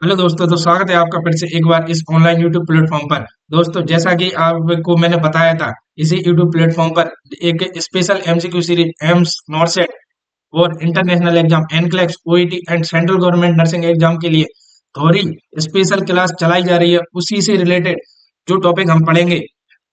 Hello दोस्तों, तो स्वागत है आपका फिर से एक बार इस ऑनलाइन यूट्यूब प्लेटफॉर्म पर। दोस्तों, जैसा कि आपको मैंने बताया था, इसी यूट्यूब प्लेटफॉर्म पर एक special MCQ series AIIMS NORCET और international exam NCLEX OET and central government nursing exam के लिए थोड़ी स्पेशल क्लास चलाई जा रही है। उसी से रिलेटेड जो टॉपिक हम पढ़ेंगे,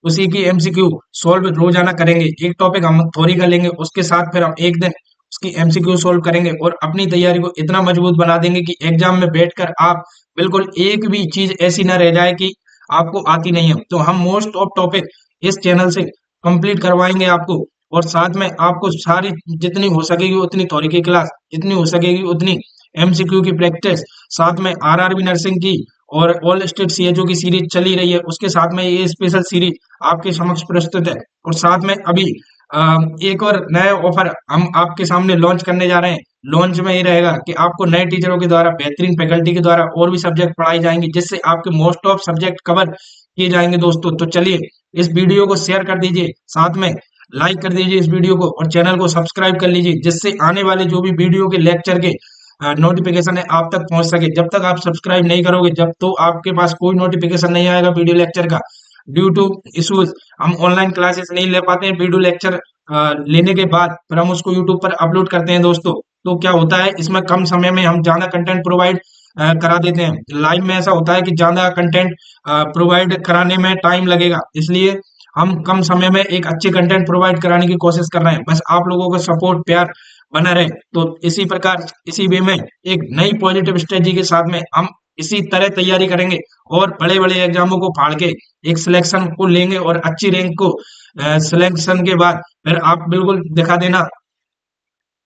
उसी की एमसीक्यू सॉल्व रोजाना करेंगे। एक टॉपिक हम थ्योरी कर लेंगे, उसके साथ फिर हम एक दिन उसकी एमसीक्यू सॉल्व करेंगे और अपनी तैयारी को इतना मजबूत बना देंगे कि एग्जाम में बैठकर आप बिल्कुल एक भी चीज ऐसी ना रह जाए कि आपको आती नहीं है। तो हम मोस्ट ऑफ टॉपिक इस चैनल से कंप्लीट करवाएंगे आपको, और साथ में आपको सारी जितनी हो सकेगी उतनी थ्योरी की क्लास, जितनी हो सकेगी उतनी एमसीक्यू की प्रैक्टिस, साथ में आरआरबी नर्सिंग की और ऑल स्टेट सीएचओ की सीरीज चली रही है, उसके साथ में ये स्पेशल सीरीज आपके समक्ष प्रस्तुत है। और साथ में अभी एक और नया ऑफर हम आपके सामने लॉन्च करने जा रहे हैं। लॉन्च में ये रहेगा कि आपको नए टीचरों के द्वारा, बेहतरीन फैकल्टी के द्वारा और भी सब्जेक्ट पढ़ाई जाएंगे, जिससे आपके मोस्ट ऑफ सब्जेक्ट कवर किए जाएंगे। दोस्तों, तो चलिए इस वीडियो को शेयर कर दीजिए, साथ में लाइक कर दीजिए इस वीडियो को, और चैनल को सब्सक्राइब कर लीजिए, जिससे आने वाले जो भी वीडियो के लेक्चर के नोटिफिकेशन है आप तक पहुंच सके। जब तक आप सब्सक्राइब नहीं करोगे, जब तो आपके पास कोई नोटिफिकेशन नहीं आएगा वीडियो लेक्चर का। ड्यू टू इश्यूज हम ऑनलाइन क्लासेस नहीं ले पाते हैं। वीडियो लेक्चर लेने के बाद फिर हम उसको यूट्यूब पर अपलोड करते हैं दोस्तों। तो क्या होता है, इसमें कम समय में हम ज्यादा कंटेंट प्रोवाइड करा देते हैं। लाइव में ऐसा होता है कि ज्यादा कंटेंट प्रोवाइड कराने में टाइम लगेगा, इसलिए हम कम समय में एक अच्छे कंटेंट प्रोवाइड कराने की कोशिश कर रहे हैं। बस आप लोगों का सपोर्ट प्यार बना रहे। तो इसी प्रकार, इसी वे में एक नई पॉजिटिव स्ट्रेटजी के साथ में हम इसी तरह तैयारी करेंगे और बड़े बड़े एग्जामों को फाड़ के एक सिलेक्शन को लेंगे, और अच्छी रैंक को सिलेक्शन के बाद फिर आप बिल्कुल दिखा देना।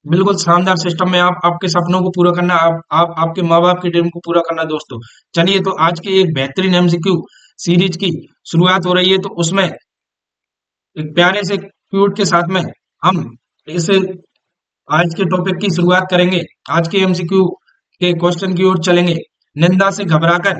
बिल्कुल शानदार सिस्टम में आप आपके सपनों को पूरा करना, आप आपके माँ बाप की ड्रीम को पूरा करना दोस्तों। चलिए, तो आज की एक बेहतरीन एमसीक्यू सीरीज की शुरुआत हो रही है। तो उसमें एक प्यारे से क्यूट के साथ में हम इस आज के टॉपिक की शुरुआत करेंगे। आज के एमसीक्यू के क्वेश्चन की ओर चलेंगे। निंदा से घबराकर,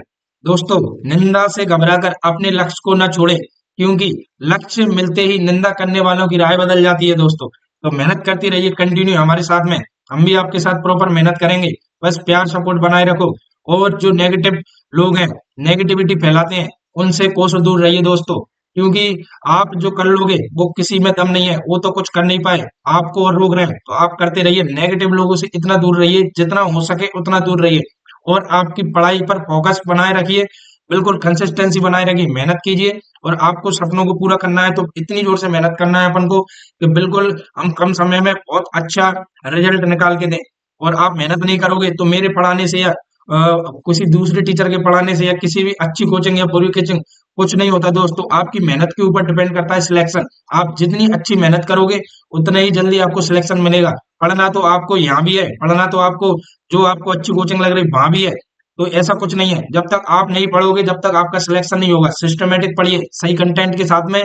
दोस्तों, निंदा से घबराकर अपने लक्ष्य को न छोड़ें, क्योंकि लक्ष्य मिलते ही निंदा करने वालों की राय बदल जाती है दोस्तों। तो मेहनत करती रहिए कंटिन्यू हमारे साथ में, हम भी आपके साथ प्रॉपर मेहनत करेंगे। बस प्यार सपोर्ट बनाए रखो, और जो नेगेटिव लोग हैं, नेगेटिविटी फैलाते हैं, उनसे कोसों दूर रहिए दोस्तों। क्योंकि आप जो कर लोगे वो किसी में दम नहीं है, वो तो कुछ कर नहीं पाए, आपको और रोक रहे हैं, तो आप करते रहिए। नेगेटिव लोगों से इतना दूर रहिए, जितना हो सके उतना दूर रहिए, और आपकी पढ़ाई पर फोकस बनाए रखिए। बिल्कुल कंसिस्टेंसी बनाए रखिए, मेहनत कीजिए। और आपको सपनों को पूरा करना है तो इतनी जोर से मेहनत करना है अपन को कि बिल्कुल हम कम समय में बहुत अच्छा रिजल्ट निकाल के दें। और आप मेहनत नहीं करोगे तो मेरे पढ़ाने से या किसी दूसरे टीचर के पढ़ाने से या किसी भी अच्छी कोचिंग या पूरी कोचिंग कुछ नहीं होता दोस्तों। आपकी मेहनत के ऊपर डिपेंड करता है सिलेक्शन। आप जितनी अच्छी मेहनत करोगे उतना ही जल्दी आपको सिलेक्शन मिलेगा। पढ़ना तो आपको यहाँ भी है, पढ़ना तो आपको जो आपको अच्छी कोचिंग लग रही वहां भी है। तो ऐसा कुछ नहीं है, जब तक आप नहीं पढ़ोगे जब तक आपका सिलेक्शन नहीं होगा। सिस्टमेटिक पढ़िए सही कंटेंट के साथ में,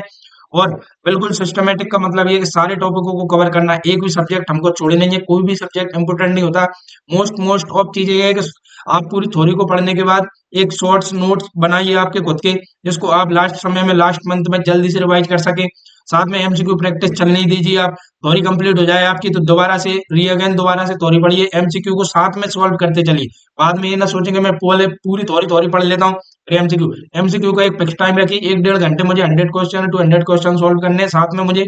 और बिल्कुल सिस्टमेटिक का मतलब ये है कि सारे टॉपिकों को कवर करना है, एक भी सब्जेक्ट हमको छोड़े नहीं है, कोई भी सब्जेक्ट इंपोर्टेंट नहीं होता। मोस्ट ऑफ चीजें ये है कि आप पूरी थ्योरी को पढ़ने के बाद एक शॉर्ट्स नोट्स बनाइए आपके खुद के, जिसको आप लास्ट समय में, लास्ट मंथ में जल्दी से रिवाइज कर सके। साथ में एमसीक्यू प्रैक्टिस चलने दीजिए। आप थ्योरी कंप्लीट हो जाए आपकी तो दोबारा से री अगेन दोबारा से थ्योरी पढ़िए, एमसीक्यू को साथ में सॉल्व करते चलिए। बाद में ये ना सोचेंगे मैं पहले पूरी थ्योरी थ्योरी पढ़ लेता हूँ, फिर एमसीक्यू। एमसीक्यू का एक फिक्स टाइम रखिए, 1 1.5 घंटे मुझे 100 क्वेश्चन टू 100 क्वेश्चन सॉल्व करने हैं, साथ में मुझे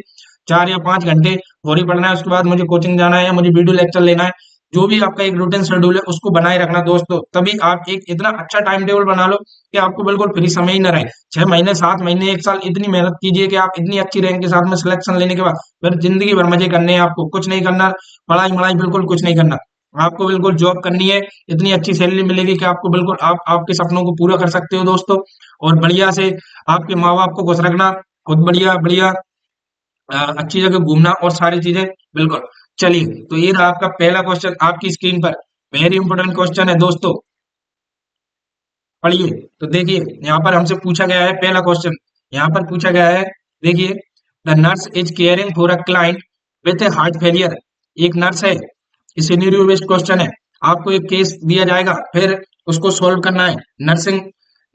4 या 5 घंटे थ्योरी पढ़ना है। उसके बाद मुझे कोचिंग जाना है या मुझे वीडियो लेक्चर लेना है। जो भी आपका एक रूटीन शेड्यूल है उसको बनाए रखना दोस्तों, तभी आप एक इतना अच्छा टाइम टेबल बना लो कि आपको बिल्कुल फ्री समय ही न रहे। 6 महीने, 7 महीने, 1 साल इतनी मेहनत कीजिए कि आप इतनी अच्छी रैंक के साथ में सिलेक्शन लेने के बाद फिर जिंदगी भर मजे करने हैं। आपको कुछ नहीं करना, पढ़ाई मढ़ाई बिल्कुल कुछ नहीं करना। आपको बिल्कुल जॉब करनी है, इतनी अच्छी सैलरी मिलेगी कि आपको बिल्कुल आप आपके सपनों को पूरा कर सकते हो दोस्तों। और बढ़िया से आपके माँ बाप को खुश रखना, खुद बढ़िया बढ़िया अच्छी जगह घूमना और सारी चीजें। बिल्कुल। चलिए, तो ये रहा आपका पहला क्वेश्चन आपकी स्क्रीन पर। वेरी इंपॉर्टेंट क्वेश्चन है दोस्तों, पढ़िए। तो देखिए, यहाँ पर हमसे पूछा गया है पहला क्वेश्चन। यहाँ पर पूछा गया है, देखिए, the nurse is caring for a client with A heart failure. एक नर्स है, सिनेरियो बेस्ड क्वेश्चन है। आपको एक केस दिया जाएगा, फिर उसको सॉल्व करना है। नर्सिंग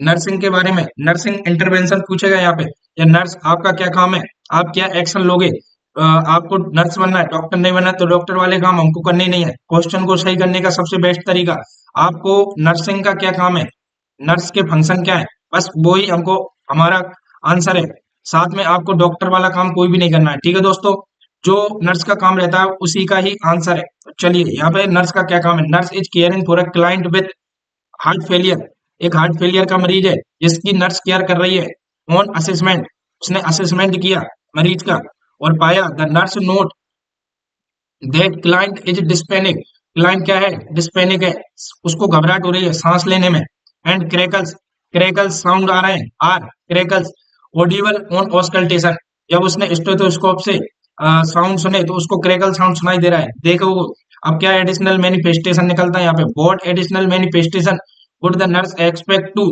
नर्सिंग के बारे में, नर्सिंग इंटरवेंशन पूछेगा यहाँ पे। या नर्स आपका क्या काम है, आप क्या एक्शन लोगे। आपको नर्स बनना है, डॉक्टर नहीं बनना है, तो डॉक्टर वाले काम हमको करने ही नहीं है। क्वेश्चन को सही करने का सबसे बेस्ट तरीका, आपको नर्सिंग का क्या काम है, नर्स के फंक्शन क्या है, बस वो ही हमको हमारा आंसर है। साथ में आपको डॉक्टर वाला काम कोई भी नहीं करना है, ठीक है दोस्तों। जो नर्स का काम रहता है उसी का ही आंसर है। तो चलिए यहाँ पे नर्स का क्या काम है, nurse is caring for a client with heart failure. एक हार्ट फेलियर का मरीज है जिसकी नर्स केयर कर रही है। ऑन असेसमेंट, उसने असेसमेंट किया मरीज का और पाया the nurse note that client is dyspneic. Client क्या है, डिस्पेनिक है, उसको घबराहट हो रही है सांस लेने में। एंड क्रैकल्स, क्रैकल्स साउंड आ रहे हैं, are crackles audible on auscultation. जब उसने स्टेथोस्कोप से साउंड सुने तो उसको क्रैकल साउंड सुनाई दे रहा है, देखो वो। अब क्या एडिशनल मैनिफेस्टेशन निकलता है यहाँ पे, what additional manifestation would the nurse expect to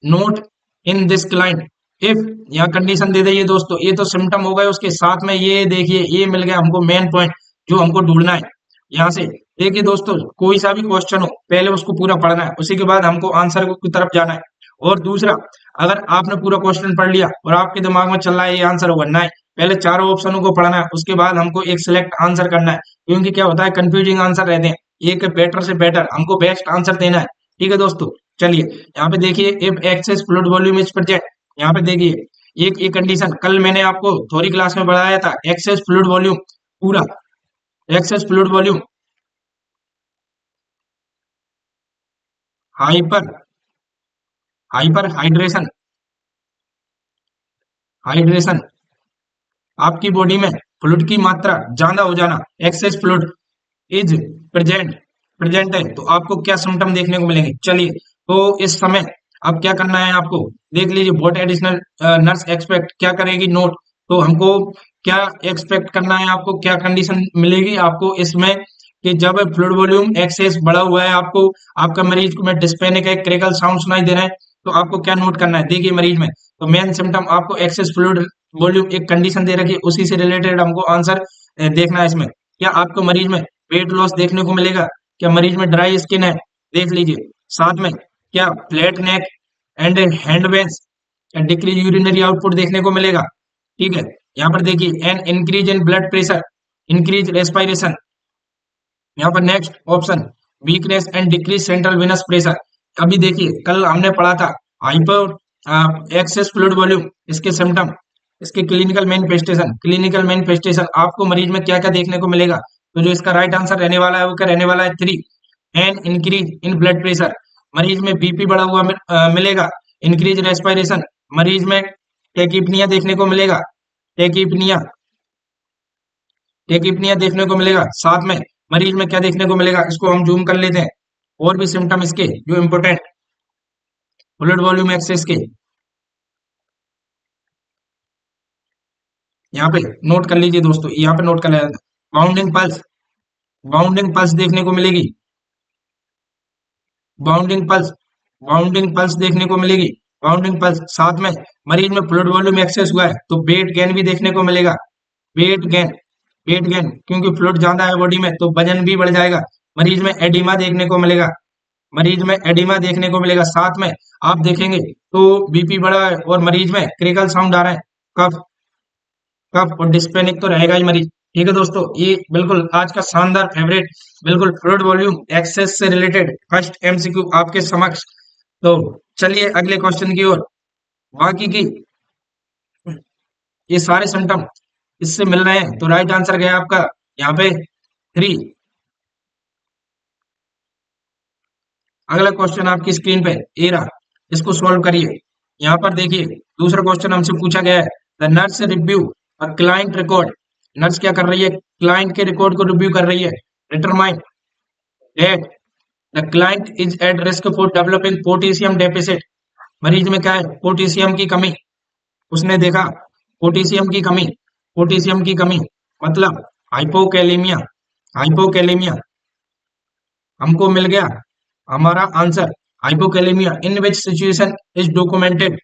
note in this client if. यहाँ कंडीशन दे दीजिए दोस्तों, ये तो सिम्टम हो गए, उसके साथ में ये देखिए ये मिल गया हमको मेन पॉइंट जो हमको ढूंढना है। यहाँ से देखिए दोस्तों, कोई सा भी क्वेश्चन हो पहले उसको पूरा पढ़ना है, उसी के बाद हमको आंसर की तरफ जाना है। और दूसरा, अगर आपने पूरा क्वेश्चन पढ़ लिया और आपके दिमाग में चल रहा है ये आंसर होगा, नहीं, पहले चारों ऑप्शनों को पढ़ना है, उसके बाद हमको एक सिलेक्ट आंसर करना है। क्योंकि क्या होता है, कंफ्यूजिंग आंसर रहते हैं, एक बेटर से बेटर हमको बेस्ट आंसर देना है, ठीक है दोस्तों। चलिए यहाँ पे देखिए, if access fluid volume is present, यहाँ पे देखिए एक कंडीशन कल मैंने आपको थ्योरी क्लास में बताया था, एक्सेस फ्लूइड वॉल्यूम, पूरा access fluid volume, hyper hyper hydration, hydration आपकी बॉडी में फ्लूइड की मात्रा ज्यादा हो जाना, access fluid is present, present है तो आपको क्या सिम्टम देखने को मिलेंगे। चलिए तो इस समय अब क्या करना है आपको, देख लीजिए व्हाट एडिशनल नर्स एक्सपेक्ट क्या करेगी नोट। तो हमको क्या एक्सपेक्ट करना है, आपको क्या कंडीशन मिलेगी आपको इसमें कि जब फ्लूइड वॉल्यूम एक्सेस बढ़ा हुआ है, आपको आपका मरीज को में डिस्पेनिक है, क्रेकल साउंड सुनाई दे रहा है, तो आपको क्या नोट करना है, देखिए मरीज में तो मेन सिम्टम आपको एक्सेस फ्लूइड वॉल्यूम एक कंडीशन दे रखी है, उसी से रिलेटेड हमको आंसर देखना है इसमें। क्या आपको मरीज में वेट लॉस देखने को मिलेगा, क्या मरीज में ड्राई स्किन है, देख लीजिए। साथ में क्या flat neck and hand veins, decrease urinary output देखने को मिलेगा, ठीक है। यहाँ पर देखिए an increase in blood pressure, increase respiration. यहाँ पर next option, weakness and decrease central venous pressure. अभी देखिए कल हमने पढ़ा था हाइपर एक्सेस फ्लूइड वॉल्यूम, इसके सिम्टम, इसके क्लिनिकल मैनिफेस्टेशन, क्लिनिकल मैनिफेस्टेशन आपको मरीज में क्या क्या देखने को मिलेगा। तो जो इसका राइट आंसर रहने वाला है वो क्या रहने वाला है, 3, and increase in blood pressure, मरीज में बीपी बढ़ा हुआ मिलेगा। इंक्रीज रेस्पिरेशन, मरीज में टेकिपनिया देखने को मिलेगा, टेकिपनिया, टेकिपनिया देखने को मिलेगा। साथ में मरीज में क्या देखने को मिलेगा, इसको हम जूम कर लेते हैं, और भी सिम्टम इसके जो इंपोर्टेंट फ्लूइड वॉल्यूम एक्सेस के, यहाँ पे नोट कर लीजिए दोस्तों, यहाँ पे नोट कर लेना। बाउंडिंग पल्स, बाउंडिंग पल्स देखने को मिलेगी, बाउंडिंग पल्स, बाउंडिंग पल्स देखने को मिलेगी, बाउंडिंग पल्स। साथ में मरीज में फ्लूइड वॉल्यूम एक्सेस हुआ है तो वेट गेन भी देखने को मिलेगा, वेट गेन, वेट गेन क्योंकि फ्लूइड ज्यादा है बॉडी में तो वजन भी बढ़ जाएगा। मरीज में एडिमा देखने को मिलेगा, मरीज में एडिमा देखने को मिलेगा। साथ में आप देखेंगे तो बीपी बढ़ा है और मरीज में क्रिकल साउंड आ रहा है, कफ, कफ और डिस्पेनिक तो रहेगा ही मरीज, ठीक है दोस्तों। ये बिल्कुल आज का शानदार फेवरेट, बिल्कुल फ्लूइड वॉल्यूम एक्सेस से रिलेटेड फर्स्ट एमसीक्यू आपके समक्ष। तो चलिए अगले क्वेश्चन की ओर। बाकी की ये सारे सिम्टम इससे मिल रहे हैं तो राइट आंसर गया आपका यहाँ पे 3। अगला क्वेश्चन आपकी स्क्रीन पे ये रहा, इसको सॉल्व करिए। यहाँ पर देखिए दूसरा क्वेश्चन हमसे पूछा गया है, the nurse review a client record. Nurse क्या कर रही है, क्लाइंट के रिकॉर्ड को रिव्यू कर रही है। Determine that the client is at risk for developing potassium deficit. मरीज में क्या है, पोटेशियम की कमी, उसने देखा पोटेशियम की कमी, पोटेशियम की कमी मतलब हाइपोकैलेमिया, हाइपोकैलेमिया हमको मिल गया हमारा answer. Hypokalemia in which situation is documented,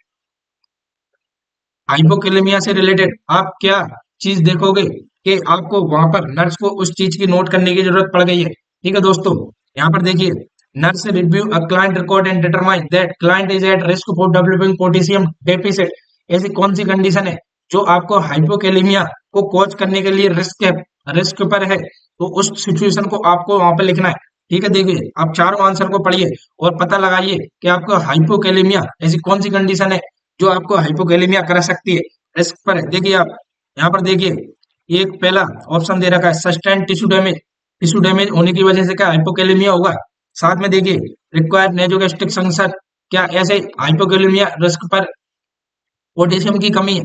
hypokalemia से रिलेटेड आप क्या चीज देखोगे कि आपको वहां पर नर्स को उस चीज की नोट करने की जरूरत पड़ गई है, ठीक है दोस्तों। यहाँ पर देखिए nurse review a client record and determine that client is at risk for developing potassium deficit. ऐसी कौन सी कंडीशन है जो आपको हाइपोकैलेमिया को कॉज करने के लिए रिस्क है, रिस्क पर है, तो उस सिचुएशन को आपको वहां पर लिखना है। ठीक है, देखिए आप चारों आंसर को पढ़िए और पता लगाइए कि आपको हाइपोकैलेमिया ऐसी कौन सी कंडीशन है जो आपको हाइपोकैलेमिया करा सकती है। रिस्क पर है, देखिए आप यहाँ पर देखिए, एक पहला ऑप्शन दे रखा है sustain tissue damage. Tissue damage होने की वजह से क्या हाइपोकैलेमिया होगा। साथ में देखिए रिक्वायर्ड नेजोगेस्ट्रिक फंक्शन, क्या ऐसे हाइपोकैलेमिया रिस्क पर पोटेशियम की कमी है।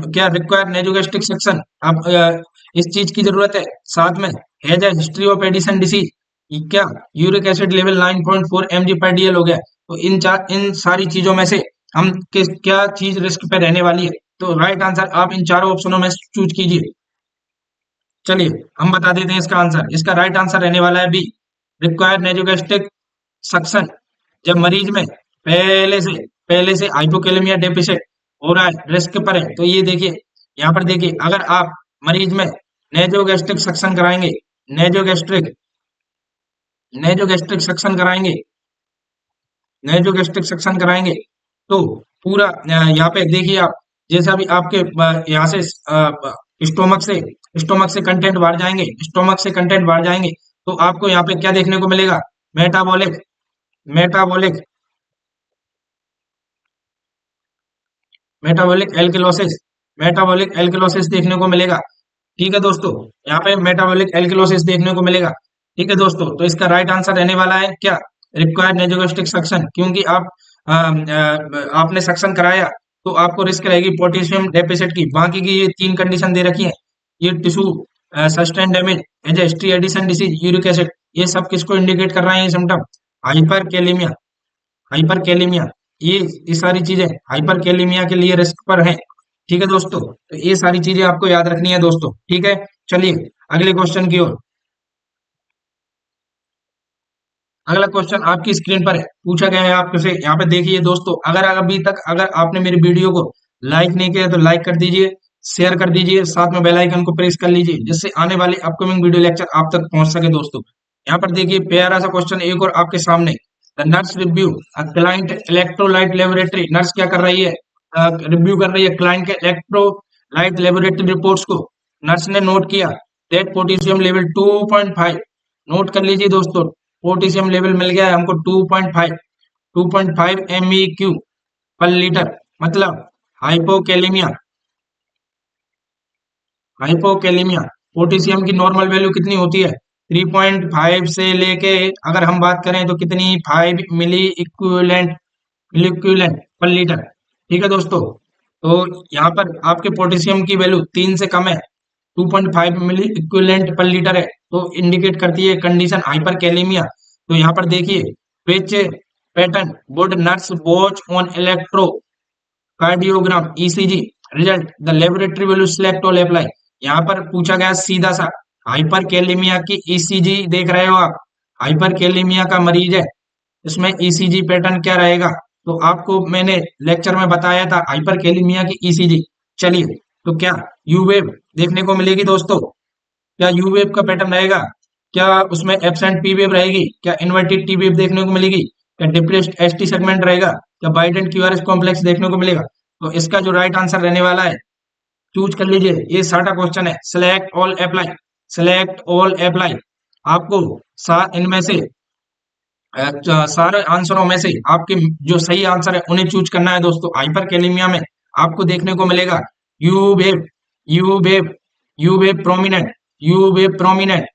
क्या रिक्वायर नेजोगेस्ट्रिक सेक्शन, अब इस चीज की जरूरत है। साथ में has a history of Addison disease, क्या यूरिक एसिड लेवल 9.4 mg पर डीएल हो गया। तो इन सारी चीजों में से हम किस क्या चीज रिस्क पे रहने वाली है। तो राइट आंसर आप इन चारों ऑप्शनों में चूज कीजिए। चलिए हम बता देते हैं इसका आंसर। इसका राइट आंसर रहने वाला है बी, रिक्वायर्ड नेजोगेस्ट्रिक सक्शन। जब मरीज में पहले से हाइपोकैलेमिया डेफिसिट हो रहा है, रिस्क पर है, तो ये देखिए यहाँ पर देखिए अगर आप मरीज में नेजोगेस्ट्रिक सक्शन कराएंगे, नेजोगेस्ट्रिक नेजोगेस्ट्रिक सक्शन कराएंगे, नेजोगेस्ट्रिक सक्शन कराएंगे, तो पूरा यहाँ पे देखिए आप, जैसा भी आपके यहाँ से स्टोमक से कंटेंट बाहर जाएंगे, स्टोमक से कंटेंट बाहर जाएंगे, तो आपको यहाँ पे क्या देखने को मिलेगा, metabolic metabolic metabolic alkalosis, metabolic alkalosis देखने को मिलेगा। ठीक है दोस्तों, यहाँ पे मेटाबॉलिक एल्कलोसिस देखने को मिलेगा। ठीक है दोस्तों, तो इसका राइट आंसर रहने वाला है क्या, रिक्वायर्ड नेजोगेस्ट्रिक सक्शन, क्योंकि आप आपने सक्शन कराया तो आपको रिस्क रहेगी पोटेशियम डेफिसिट की। बाकी की ये तीन कंडीशन दे रखी है, ये tissue sustain damage, as history Addison disease, uric acid, ये सब किसको इंडिकेट कर रहे हैं, ये symptom hyperkalaemia, hyperkalaemia, ये सारी चीजें हाइपर कैलेमिया के लिए रिस्क पर हैं। ठीक है दोस्तों, तो ये सारी चीजें आपको याद रखनी है दोस्तों। ठीक है, चलिए अगले क्वेश्चन की ओर। अगला क्वेश्चन आपकी स्क्रीन पर है, पूछा गया है आपसे। यहाँ पे देखिए दोस्तों, अगर अभी तक अगर आपने मेरी वीडियो को लाइक नहीं किया तो लाइक कर दीजिए, शेयर कर दीजिए, साथ में बेल आइकन को प्रेस कर लीजिए, जिससे आने वाले अपकमिंग वीडियो लेक्चर आप तक पहुंच सके दोस्तों। यहाँ पर देखिए प्यारा सा क्वेश्चन एक और आपके सामने, the nurse review client electrolyte laboratory. Nurse क्या कर रही है, रिव्यू कर रही है क्लाइंट के इलेक्ट्रोलाइट लेबोरेटरी रिपोर्ट्स को। नर्स ने नोट किया दैट पोटेशियम लेवल 2.5, नोट कर लीजिए दोस्तों, पोटेशियम लेवल मिल गया है हमको 2.5, 2.5 MEQ पर लीटर, मतलब हाइपोकैलेमिया, हाइपोकैलेमिया पोटेशियम की नॉर्मल वैल्यू कितनी होती है, 3.5 से लेके अगर हम बात करें तो कितनी, 5 मिली इक्विवेलेंट पर लीटर। ठीक है दोस्तों, तो यहाँ पर आपके पोटेशियम की वैल्यू 3 से कम है, 2.5 मिली इक्विवेलेंट पर लीटर है, तो इंडिकेट करती है कंडीशन हाइपर कैलेमिया। तो यहाँ पर देखिए which pattern would nurse watch on electro cardiogram ECG result the laboratory value select और अप्लाई। यहाँ पर पूछा गया सीधा सा, हाइपर कैलेमिया की ईसीजी देख रहे हो आप, हाइपर कैलेमिया का मरीज है, इसमें ईसीजी पैटर्न क्या रहेगा। तो आपको मैंने लेक्चर में बताया था हाइपर कैलेमिया की ईसीजी। चलिए, तो क्या यू वेव देखने को मिलेगी दोस्तों, क्या यू वेव का पैटर्न रहेगा, क्या उसमें एब्सेंट पी वेव रहेगी, क्या इन्वर्टेड टी वेव देखने को मिलेगी, क्या डिप्रेस्ड एसटी सेगमेंट रहेगा, क्या बाइडेंट क्यूआरएस कॉम्प्लेक्स देखने को मिलेगा। तो इसका जो राइट आंसर रहने वाला है, चूज कर लीजिए, ये सारा क्वेश्चन है, select all apply, select all apply. आपको इनमें से सारे आंसरों में से आपके जो सही आंसर है उन्हें चूज करना है दोस्तों। हाइपर कैलेमिया में आपको देखने को मिलेगा you wave, you wave, you wave prominent, U wave prominent,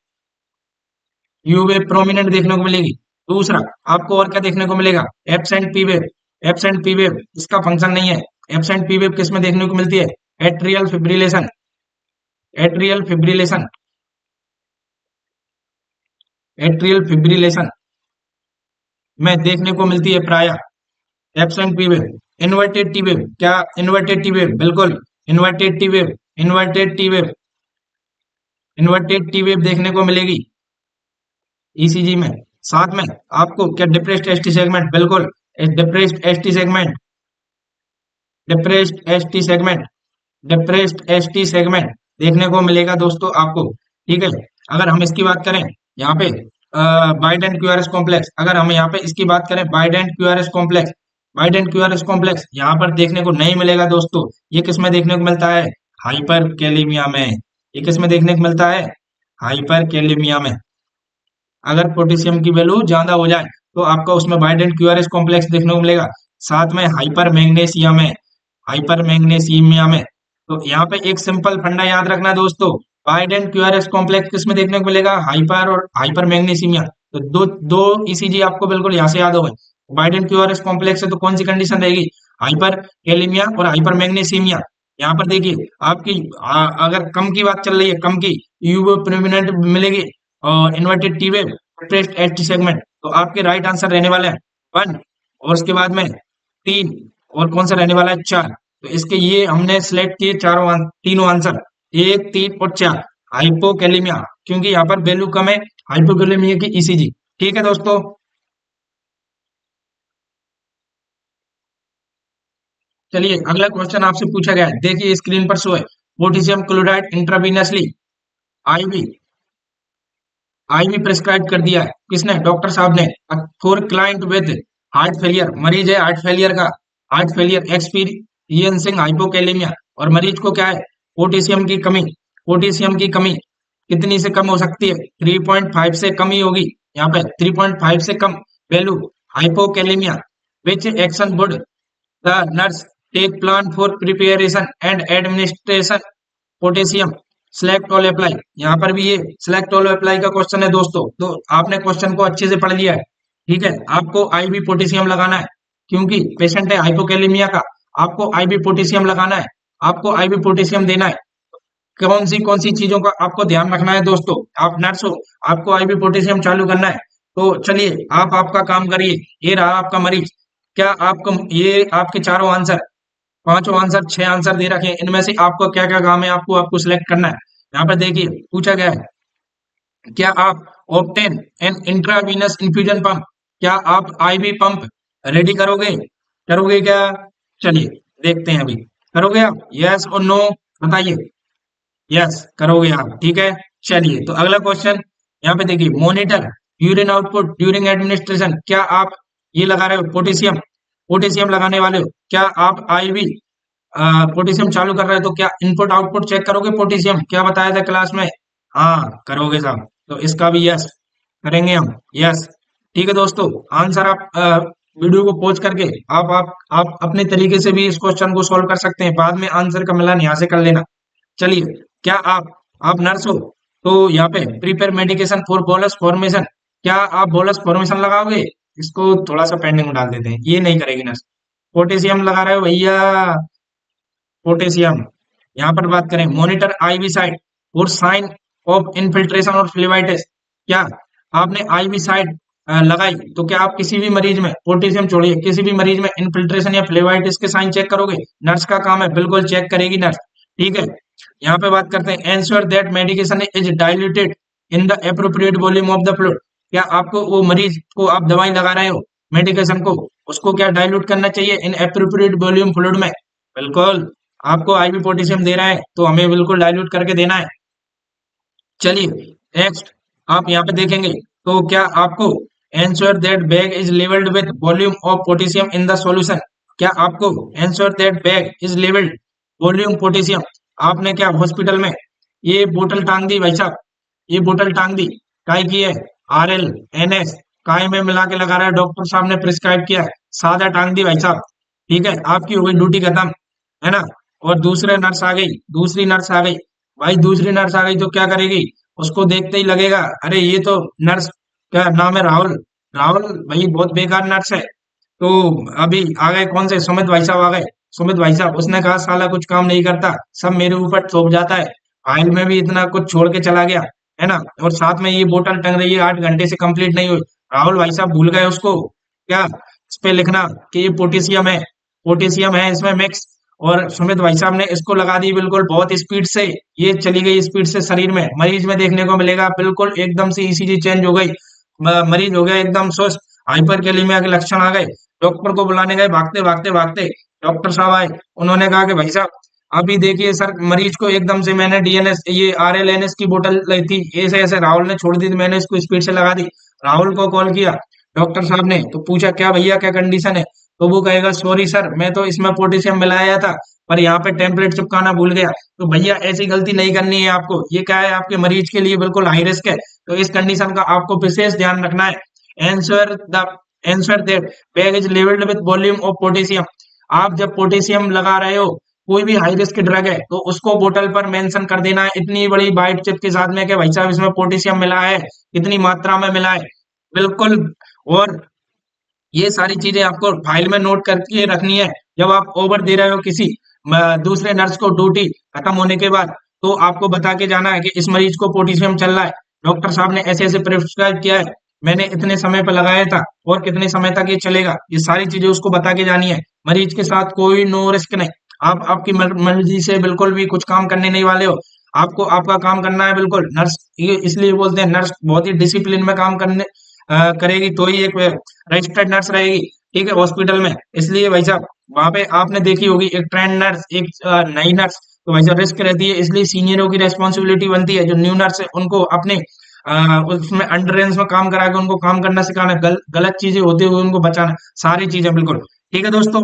U wave prominent देखने को मिलेगी। दूसरा आपको और क्या देखने को मिलेगा, absent P wave, absent P wave इसका फंक्शन नहीं है। एब्सेंट पी वेव किस में देखने को मिलती है, atrial fibrillation, atrial fibrillation, atrial fibrillation में देखने को मिलती है प्राय absent P wave. Inverted T wave, क्या इन्वर्टेड टी वेव, बिल्कुल inverted T wave, inverted T wave, inverted T wave देखने को मिलेगी ईसीजी में। साथ में आपको क्या डिप्रेस्ड एसटी सेगमेंट, बिल्कुल depressed ST segment, depressed ST segment, depressed ST segment देखने को मिलेगा दोस्तों आपको। ठीक है, अगर हम इसकी बात करें यहाँ पे बाइडेंट क्यूआरएस कॉम्प्लेक्स, अगर हम यहाँ पे इसकी बात करें बाइडेंट क्यूआरएस कॉम्प्लेक्स, बाइडेंट क्यूआरएस कॉम्प्लेक्स यहाँ पर देखने को नहीं मिलेगा दोस्तों। ये किस में देखने को मिलता है, हाइपर कैलेमिया में। ये किस में देखने को मिलता है, हाइपर कैलेमिया में। अगर पोटेशियम की वैल्यू ज्यादा हो जाए तो आपका उसमें वाइडेंट क्यूआरएस कॉम्प्लेक्स देखने को मिलेगा। साथ में हाइपर मैग्नीशियम है, हाइपर मैग्नीशियम है। तो यहाँ पे एक सिंपल फंडा याद रखना दोस्तों, वाइडेंट क्यूआरएस कॉम्प्लेक्स किसमें देखने को मिलेगा, हाइपर और हाइपर मैग्नीशियम। तो दो दो ईसीजी आपको बिल्कुल यहाँ से याद हो गए। वाइडेंट क्यूआरएस कॉम्प्लेक्स है तो कौन सी कंडीशन रहेगी, हाइपर कैलीमिया और हाइपर मैग्नीशियमिया। यहाँ पर देखिए आपकी अगर कम की बात चल रही है, कम की यूवो प्रोमिनेंट मिलेगी और inverted T wave pressed H segment, तो आपके राइट आंसर रहने वाले हैं 1, और उसके बाद में 3, और कौन सा रहने वाला है 4। तो इसके ये हमने सिलेक्ट किए तीनों आंसर, 1, 3 और 4। हाइपोकैलीमिया, क्योंकि यहाँ पर वैल्यू कम है हाइपोकैलीमिया की ईसीजी। ठीक है दोस्तों, चलिए अगला क्वेश्चन आपसे पूछा गया है, देखिए स्क्रीन पर शो है। Potassium chloride intravenously IV, IV prescribe कर दिया है किसने, डॉक्टर साहब ने, for client with heart failure, मरीज है हार्ट फेलियर का, हार्ट फेलियर एक्सपीरियंसिंग हाइपोकैलेमिया, और मरीज को क्या है, पोटेशियम की कमी। पोटेशियम की कमी कितनी से कम हो सकती है, 3.5 से कम ही होगी। यहाँ पे 3.5 से कम value hypokalemia, which action would the nurse take plan for preparation and administration potassium, select all apply. यहाँ पर भी ये सिलेक्ट ऑल अप्लाई का क्वेश्चन है दोस्तों, तो आपने क्वेश्चन को अच्छे से पढ़ लिया है। ठीक है, आपको आईवी पोटेशियम लगाना है क्योंकि पेशेंट है हाइपोकैलेमिया का, आपको आईवी पोटेशियम लगाना है, आपको आईवी पोटेशियम देना है। कौन सी चीजों का आपको ध्यान रखना है दोस्तों, आप नर्स हो, आपको आईवी पोटेशियम चालू करना है। तो चलिए आप आपका काम करिए, ये रहा आपका मरीज। क्या आपको ये आपके चारों आंसर, पांचों आंसर, 6 आंसर दे रखे हैं, इनमें से आपको क्या क्या काम है, आपको आपको सिलेक्ट करना है। यहाँ पर देखिए पूछा गया है, क्या आप obtain an intravenous infusion pump, क्या आप आईवी पंप रेडी करोगे, करोगे क्या, चलिए देखते हैं अभी, करोगे आप, यस और नो, बताइए। यस करोगे आप, ठीक है। चलिए तो अगला क्वेश्चन यहाँ पे देखिए, monitor urine output during administration, क्या आप ये लगा रहे हो पोटेशियम, पोटेशियम लगाने वाले हो, क्या आप आईवी पोटेशियम चालू कर रहे हो तो क्या इनपुट आउटपुट चेक करोगे पोटेशियम, क्या बताया था क्लास में, हाँ करोगे साहब, तो इसका भी यस करेंगे हम, यस। ठीक है दोस्तों, आंसर आप वीडियो को पॉज करके आप अपने तरीके से भी इस क्वेश्चन को सॉल्व कर सकते हैं, बाद में आंसर का मिलान यहाँ से कर लेना। चलिए, क्या आप नर्स हो तो यहाँ पे prepare medication for bolus formation, क्या आप बोलस फॉर्मेशन लगाओगे, इसको थोड़ा सा पेंडिंग में डाल देते हैं, ये नहीं करेगी नर्स। पोटेशियम लगा रहे हो भैया, पोटेशियम। यहाँ पर बात करें, मॉनिटर आईवी साइड और साइन ऑफ इनफिल्ट्रेशन और फ्लेवाइटिस, क्या आपने आईवी साइड लगाई तो क्या आप किसी भी मरीज में, पोटेशियम छोड़िए, किसी भी मरीज में इनफिल्ट्रेशन या फ्लेवाइटिस के साइन चेक करोगे, नर्स का काम है, बिल्कुल चेक करेगी नर्स। ठीक है, यहाँ पे बात करते हैं, ensure that medication is diluted in the appropriate volume of the fluid, क्या आपको वो मरीज को आप दवाई लगा रहे हो, मेडिकेशन को, उसको क्या डाइल्यूट करना चाहिए इन एप्रोप्रिएट वॉल्यूम फ्लूइड में, बिल्कुल। आपको आईवी पोटेशियम दे रहा है तो हमें बिल्कुल डाइल्यूट करके देना है। चलिए नेक्स्ट, आप यहाँ पे देखेंगे तो क्या आपको ensure that bag is labelled with volume of potassium in the solution, क्या आपको ensure that bag is labelled volume potassium, आपने क्या हॉस्पिटल में ये बोतल टांग दी भाई साहब, ये बोतल टांग दी, काय की है, RL NS, काय में मिला के लगा रहा है, डॉक्टर साहब ने प्रिस्क्राइब किया है, सादा टांग दी भाई साहब। ठीक है, आपकी हो गई ड्यूटी खत्म, है ना। और दूसरे नर्स आ गई, दूसरी नर्स आ गई, भाई दूसरी नर्स आ गई तो क्या करेगी, उसको देखते ही लगेगा अरे ये तो नर्स, क्या नाम है, राहुल, राहुल भाई बहुत बेकार नर्स है। तो अभी आ गए कौन से, सुमित भाई साहब आ गए, सुमित भाई साहब, उसने कहा साला कुछ काम नहीं करता, सब मेरे ऊपर थोप जाता है, फाइल में भी इतना कुछ छोड़ के चला गया, है ना, और साथ में ये बोतल टंग रही है, 8 घंटे से कंप्लीट नहीं हुई। राहुल भाई साहब भूल गए उसको, क्या इस पे लिखना कि ये पोटेशियम है, पोटेशियम है इसमें मिक्स, और सुमित भाई साहब ने इसको लगा दी बिल्कुल बहुत स्पीड से, ये चली गई स्पीड से शरीर में, मरीज में देखने को मिलेगा बिल्कुल एकदम से ईसीजी चेंज हो गई, मरीज हो गया एकदम स्वस्थ, हाइपर कैलेमिया के लक्षण आ गए। डॉक्टर को बुलाने गए, भागते भागते भागते डॉक्टर साहब आए, उन्होंने कहा कि भाई साहब अभी देखिए सर, मरीज को एकदम से मैंने डीएनएस ये RLNS की बोतल ली थी, ऐसे ऐसे राहुल ने छोड़ दी थी, मैंने इसको स्पीड से लगा दी। राहुल को कॉल किया डॉक्टर साहब ने, तो पूछा क्या भैया क्या कंडीशन है, तो वो कहेगा सॉरी सर मैं तो इसमें पोटेशियम मिलाया था, पर यहाँ पे टेम्पलेट चिपकाना भूल गया। तो भैया ऐसी गलती नहीं करनी है आपको। ये क्या है, आपके मरीज के लिए बिल्कुल हाई रिस्क है, तो इस कंडीशन का आपको विशेष ध्यान रखना है। Answer the answer that bag is labelled with volume of potassium. आप जब पोटेशियम लगा रहे हो कोई भी हाई रिस्क ड्रग है, तो उसको बोतल पर मेंशन कर देना है इतनी बड़ी वाइट चिप के साथ में कि भाई साहब इसमें पोटेशियम मिला है, कितनी मात्रा में मिला है, बिल्कुल। और ये सारी चीजें आपको फाइल में नोट करके रखनी है। जब आप ओवर दे रहे हो किसी दूसरे नर्स को ड्यूटी खत्म होने के बाद, तो आपको बता के जाना है कि इस मरीज को पोटेशियम चल रहा है, डॉक्टर साहब ने ऐसे ऐसे प्रिस्क्राइब किया है, मैंने इतने समय पर लगाया था और कितने समय तक ये चलेगा, ये सारी चीजें उसको बता के जानी है। मरीज के साथ कोई नो रिस्क नहीं। आप आपकी मर्जी से बिल्कुल भी कुछ काम करने नहीं वाले हो। आपको आपका काम करना है बिल्कुल। नर्स ये इसलिए बोलते हैं, नर्स बहुत ही डिसिप्लिन में काम करेगी तो ही एक रजिस्टर्ड नर्स रहेगी, ठीक है, हॉस्पिटल में। इसलिए भाई साहब वहां पे आपने देखी होगी एक ट्रेंड नर्स, एक नई नर्स, तो भाई साहब रिस्क रहती है, इसलिए सीनियरों की रेस्पॉन्सिबिलिटी बनती है जो न्यू नर्स है उनको अपने उसमें अंडरेंस में काम करा के उनको काम करना सिखाना, गलत चीजें होते हुए उनको बचाना, सारी चीजें बिल्कुल। ठीक है दोस्तों,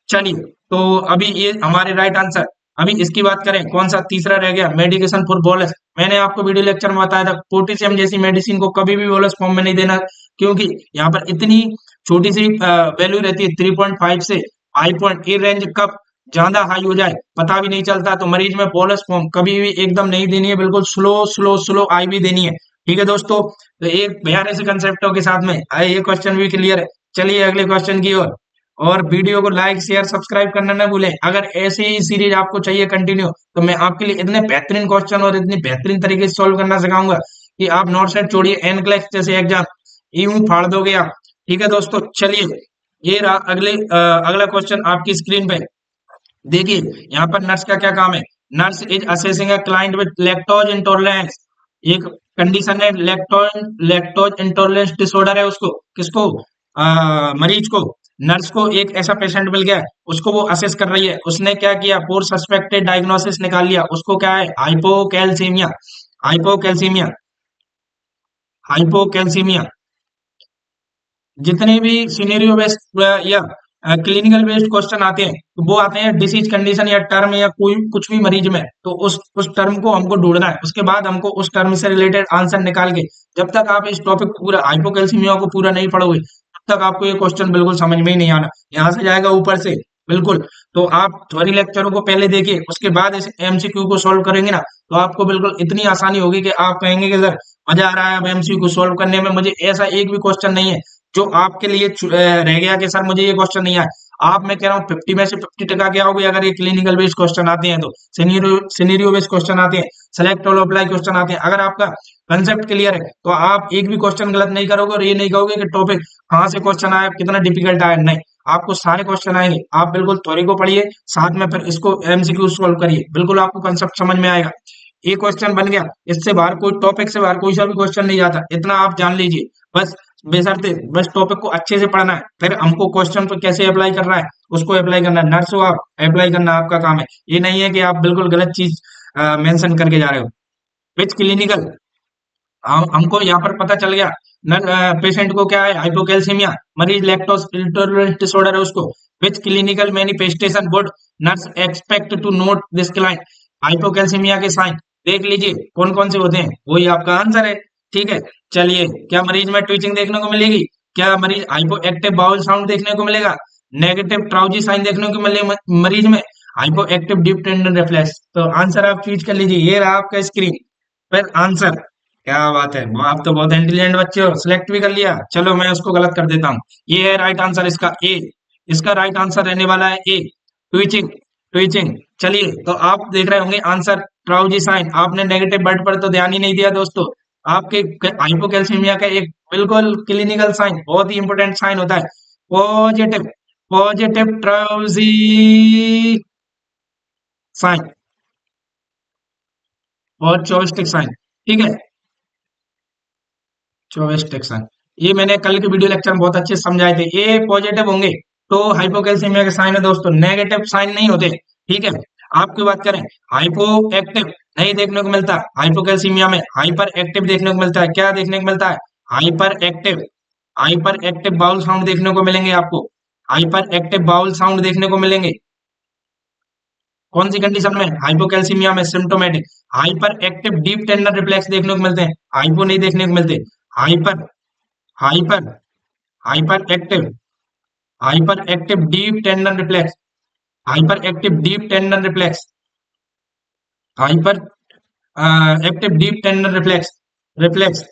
चलिए, तो अभी ये हमारे राइट आंसर। अभी इसकी बात करें, कौन सा तीसरा रह गया, मेडिकेशन फॉर बोलस। मैंने आपको वीडियो लेक्चर में बताया था पोटेशियम जैसी मेडिसिन को कभी भी बोलस फॉर्म में नहीं देना, क्योंकि यहाँ पर इतनी छोटी सी वैल्यू रहती है 3.5 से 5 ये रेंज कब ज्यादा हाई हो जाए पता भी नहीं चलता। तो मरीज में बोलस फॉर्म कभी भी एकदम नहीं देनी है, बिल्कुल स्लो स्लो स्लो आई भी देनी है। ठीक है दोस्तों, तो एक प्यारे से कंसेप्टों के साथ में आए, ये क्वेश्चन भी क्लियर है। चलिए अगले क्वेश्चन की ओर। और वीडियो को लाइक शेयर सब्सक्राइब करना ना भूलें। अगर ऐसी ही सीरीज आपको चाहिए कंटिन्यू, तो मैं आपके लिए इतने बेहतरीन क्वेश्चन और इतनी बेहतरीन तरीके से सॉल्व करना सिखाऊंगा कि आप नॉट सेट छोड़िए, एनक्लेक्स जैसे एग्जाम यूं फाड़ दोगे आप। ठीक है दोस्तों, चलिए, ये रहा अगला क्वेश्चन आपकी स्क्रीन पे। देखिए यहाँ पर नर्स का क्या काम है। Nurse is assessing a client with lactose intolerance. एक कंडीशन है, लैक्टोज लैक्टोज इंटॉलरेंस डिसऑर्डर है उसको, किसको, मरीज को। नर्स को एक ऐसा पेशेंट मिल गया है, उसको वो असेस कर रही है। उसने क्या किया, फोर सस्पेक्टेड डायग्नोसिस निकाल लिया। उसको क्या है, हाइपोकैल्सीमिया। Hypocalcaemia, hypocalcaemia. जितने भी सिनेरियो बेस्ड या क्लिनिकल बेस्ड क्वेश्चन आते हैं, तो वो आते हैं डिसीज कंडीशन या टर्म या कोई कुछ भी मरीज में, तो उस टर्म को हमको ढूंढना है, उसके बाद हमको उस टर्म से रिलेटेड आंसर निकाल के, जब तक आप इस टॉपिक को पूरा हाइपोकैल्सीमिया को पूरा नहीं पढ़ोगे, तब तक आपको ये क्वेश्चन बिल्कुल समझ में ही नहीं आना। यहाँ से जाएगा ऊपर से, बिल्कुल। तो आप थ्योरी लेक्चरों को पहले देखिए, उसके बाद इस एमसीक्यू को सॉल्व करेंगे ना, तो आपको बिल्कुल इतनी आसानी होगी कि आप कहेंगे कि सर मजा आ रहा है अब एमसीक्यू को सॉल्व करने में, मुझे ऐसा एक भी क्वेश्चन नहीं है जो आपके लिए रह गया कि सर मुझे ये क्वेश्चन नहीं आया। आप, मैं कह रहा हूँ 50 में से 50% क्या होगी अगर ये क्लिनिकल बेस्ड क्वेश्चन आते हैं, तो सिनेरियो बेस्ड क्वेश्चन आते हैं, सेलेक्ट और अप्लाई क्वेश्चन आते हैं। अगर आपका कंसेप्ट क्लियर है तो आप एक भी क्वेश्चन गलत नहीं करोगे, और ये नहीं कहोगे कि टॉपिक कहाँ से क्वेश्चन आया, कितना डिफिकल्ट आया, नहीं, आपको सारे क्वेश्चन आएंगे। आप बिल्कुल थ्योरी को पढ़िए, साथ में फिर इसको एमसीक्यू सॉल्व करिए, बिल्कुल आपको कंसेप्ट समझ में आएगा। ये क्वेश्चन बन गया, इससे बाहर कोई टॉपिक से बाहर कोई सा भी क्वेश्चन नहीं जाता, इतना आप जान लीजिए बस। बेशर्ते बस टॉपिक को अच्छे से पढ़ना है, फिर हमको क्वेश्चन पर कैसे अप्लाई करना है उसको अप्लाई करना है। नर्स हो आप, अप्लाई करना आपका काम है। ये नहीं है कि आप बिल्कुल गलत चीज मेंशन करके जा रहे हो। विच क्लिनिकल, हमको यहाँ पर पता चल गया पेशेंट को क्या है, हाइपोकैल्सीमिया, मरीज लैक्टोज इंटॉलरेंस डिसऑर्डर है उसको। Which clinical manifestation would nurse expect to note this client. Hypocalcemia के साइन देख लीजिए कौन कौन से होते हैं, वही आपका आंसर है। ठीक है, चलिए, क्या मरीज में ट्विचिंग देखने को मिलेगी, क्या मरीज हाइपो एक्टिव बाउल साउंड देखने को मिलेगा, नेगेटिव ट्राउजी साइन देखने को मिले मरीज में, hypo active deep tendon reflex. तो आंसर आप चूज कर लीजिए, ये रहा आपका स्क्रीन पर आंसर। क्या बात है, आप तो बहुत इंटेलिजेंट बच्चे हो, सिलेक्ट भी कर लिया। चलो मैं उसको गलत कर देता हूँ, ये है राइट आंसर इसका ए। इसका राइट आंसर रहने वाला है ए, ट्विचिंग। ट्विचिंग, चलिए, तो आप देख रहे होंगे आंसर ट्राउजी साइन। आपने नेगेटिव वर्ड पर तो ध्यान ही नहीं दिया दोस्तों। आपके हाइपोकैल्सीमिया का एक बिल्कुल क्लिनिकल साइन, बहुत ही इंपॉर्टेंट साइन होता है, पॉजिटिव, पॉजिटिव ट्राउजी साइन और चॉपस्टिक साइन। ठीक है, चौबीस सेक्शन, ये मैंने कल के वीडियो लेक्चर में बहुत अच्छे से समझाए थे। ये पॉजिटिव होंगे तो हाइपोकैल्सीमिया के साइन है दोस्तों, नेगेटिव साइन नहीं होते। ठीक है, आपकी बात करें, हाइपो एक्टिव नहीं देखने को मिलता हाइपोकैल्सीमिया में, हाइपर एक्टिव देखने को मिलता है। क्या देखने को मिलता है, hyperactive. Hyper active bowel sound देखने को मिलेंगे आपको, हाइपर एक्टिव बाउल साउंड देखने को मिलेंगे। कौन सी कंडीशन में? हाइपोकैल्सीमिया में, symptomatic. Hyper active deep tender reflex देखने को मिलते हैं, हाइपो नहीं देखने को मिलते। Hyper hyper hyper active hyper active deep tender reflex, hyper active deep tender reflex, hyper active deep tender reflex, reflex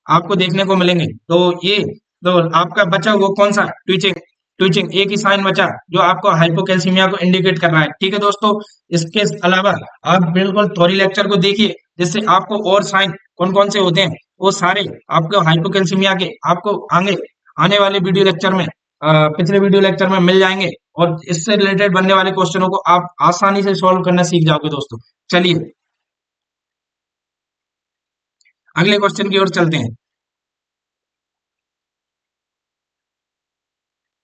आपको देखने को मिलेंगे। तो ये, तो आपका बचा वो कौन सा? ट्विचिंग। ट्विचिंग एक ही साइन बचा जो आपको हाइपोकैल्सीमिया को इंडिकेट कर रहा है। ठीक है दोस्तों, इसके अलावा आप बिल्कुल थ्योरी लेक्चर को देखिए, जिससे आपको और साइन कौन कौन से होते हैं वो सारे आपको हाइपोकैल्सीमिया के आपको आगे आने वाले वीडियो लेक्चर में, पिछले वीडियो लेक्चर में मिल जाएंगे, और इससे रिलेटेड बनने वाले क्वेश्चनों को आप आसानी से सॉल्व करना सीख जाओगे दोस्तों। चलिए अगले क्वेश्चन की ओर चलते हैं।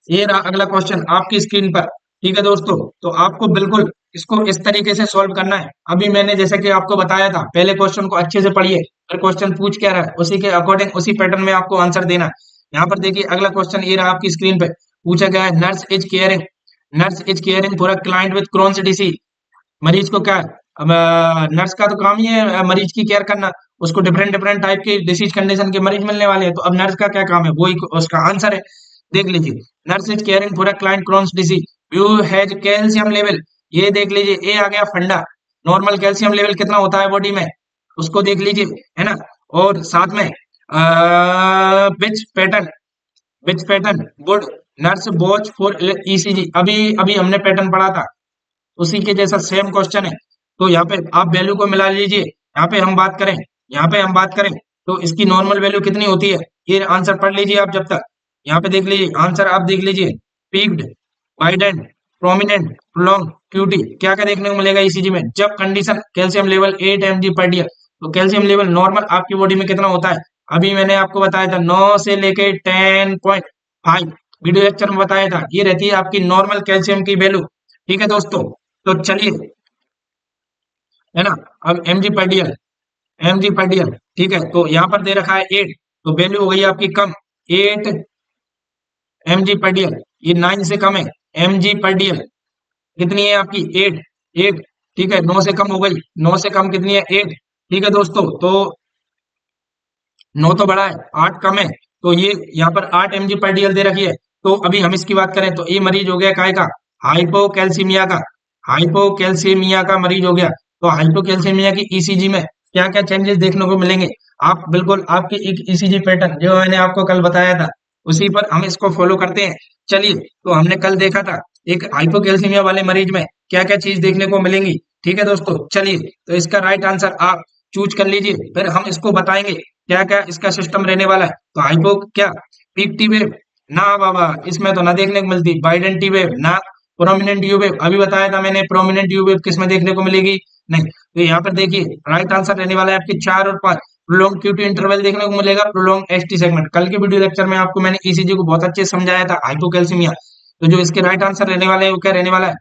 ये रहा अगला क्वेश्चन आपकी स्क्रीन पर। ठीक है दोस्तों, तो आपको बिल्कुल इसको इस तरीके से सॉल्व करना है। अभी मैंने जैसे कि आपको बताया था, पहले क्वेश्चन को अच्छे से पढ़िए, फिर क्वेश्चन पूछ क्या रहा है उसी के अकॉर्डिंग उसी पैटर्न में आपको आंसर देना है। यहाँ पर देखिए अगला क्वेश्चन ये रहा आपकी स्क्रीन पे। पूछा गया है, nurse is caring for a client with Crohn's disease. मरीज को क्या है? अब नर्स का तो काम ही है मरीज की केयर करना। उसको डिफरेंट डिफरेंट टाइप के डिसीज कंडीशन के मरीज मिलने वाले हैं, तो अब नर्स का क्या काम है? वही उसका आंसर है। देख लीजिए, nurse is caring for a client Crohn's disease, who has calcium level. ये देख लीजिए, ए आ गया फंडा। नॉर्मल कैल्शियम लेवल कितना होता है बॉडी में, उसको देख लीजिए, है ना। और साथ में which pattern, would nurse watch for ECG. अभी अभी हमने पैटर्न पढ़ा था, उसी के जैसा सेम क्वेश्चन है। तो यहाँ पे आप वैल्यू को मिला लीजिए। यहाँ पे हम बात करें तो इसकी नॉर्मल वैल्यू कितनी होती है, ये आंसर पढ़ लीजिए आप जब तक। यहाँ पे देख लीजिए आंसर, आप देख लीजिए, पीक्ड, वाइडेंट, प्रोमिनेंट, प्रोलॉन्ग, क्यूटी। क्या क्या देखने को मिलेगा ईसीजी में? जब कंडीशन कैल्शियम लेवल 8 mg पर डियर, तो कैल्शियम लेवल नॉर्मल आपकी बॉडी में कितना होता है? अभी मैंने आपको बताया था 9 से लेके 10.5, वीडियो लेक्चर में बताया था, ये रहती है आपकी नॉर्मल कैल्शियम की वैल्यू। ठीक है दोस्तों, तो चलिए, है ना। अब एमजी पर डीएल, एमजी पर डीएल, ठीक है, तो यहाँ पर दे रखा है 8, तो वैल्यू हो गई आपकी कम, 8 mg पर डीएल। ये 9 से कम है, mg पर डीएल कितनी है आपकी? 8, 8। ठीक है, 9 से कम हो गई, 9 से कम कितनी है? 8। ठीक है दोस्तों, तो 9 तो बड़ा है, 8 कम है, तो ये यहाँ पर 8 mg पर डीएल दे रखी है। तो अभी हम इसकी बात करें तो ये मरीज हो गया काय का? हाइपोकैल्सीमिया का, हाइपोकैल्सीमिया का मरीज हो गया। तो हाइपोकैल्सीमिया की ईसीजी में क्या क्या चेंजेस देखने को मिलेंगे? आप बिल्कुल आपके एक ईसीजी पैटर्न जो मैंने आपको कल बताया था, उसी पर हम इसको फॉलो करते हैं। चलिए, तो हमने कल देखा था एक हाइपोकैल्सीमिया वाले मरीज में क्या क्या चीज देखने को मिलेंगी। ठीक है दोस्तों, चलिए, तो इसका राइट आंसर आप चूज कर लीजिए, फिर हम इसको बताएंगे क्या क्या इसका सिस्टम रहने वाला है। तो हाइपो क्या? पीक टी वेव ना बाबा, इसमें तो ना देखने को मिलती। बाइडेंट टी वेव ना, प्रोमिनेंट यू वेव अभी बताया था मैंने, प्रोमिनेंट यू वेव किस में देखने को मिलेगी? नहीं। तो यहाँ पर देखिए राइट आंसर रहने वाला है आपकी 4 और 5। प्रोलॉन्ग क्यूटी इंटरवल देखने को मिलेगा, प्रोलॉन्ग एसटी सेगमेंट। कल के वीडियो लेक्चर में आपको मैंने ईसीजी को बहुत अच्छे से समझाया था हाइपोकैल्सीमिया। तो जो इसके राइट आंसर रहने वाले हैं वो क्या रहने वाला है?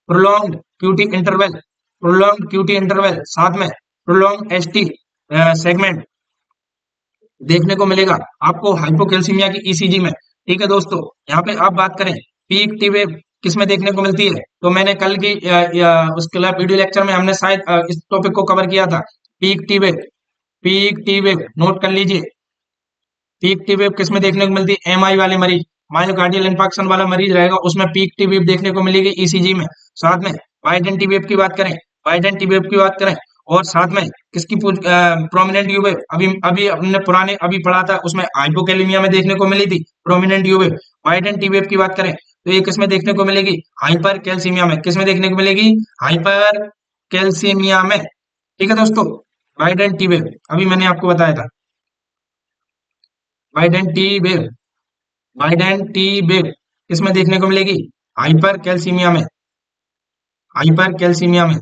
Prolong QT interval, prolong QT interval, साथ में प्रोलॉन्ग एसटी सेगमेंट देखने को मिलेगा आपको हाइपोकैल्सीमिया की ईसीजी में। ठीक है दोस्तों, यहाँ पे आप बात करें पीक टी वेव किस में देखने को मिलती है, तो मैंने कल की उसके वीडियो लेक्चर में हमने शायद इस टॉपिक को कवर किया था। Peak T wave, peak T wave note कर लीजिए। पीक टी वेव किस में देखने को मिलती है? एमआई वाले मरीज, मायोकार्डियल इंफार्क्शन वाला मरीज रहेगा, उसमें पीक टी वेव देखने को मिलेगी ईसीजी में। साथ में वाइडेंट टी वेव की बात करें, वाइडेंट टी वेव की बात करें, और साथ में किसकी प्रोमिनेंट यू वेव, अभी अभी हमने पुराने अभी पढ़ा था उसमें हाइपोकैलेमिया में देखने को मिली थी prominent U wave. Widened T wave की बात करें तो ये किस में देखने को मिलेगी? हाइपर कैल्सीमिया में। किस में देखने को मिलेगी? हाइपर कैल्सीमिया में। ठीक है दोस्तों, वाइडेंट टी वेव अभी मैंने आपको बताया था। वाइडेंट T wave, widened T wave किस में देखने को मिलेगी? हाइपर कैल्सीमिया में, हाइपर कैल्सीमिया में।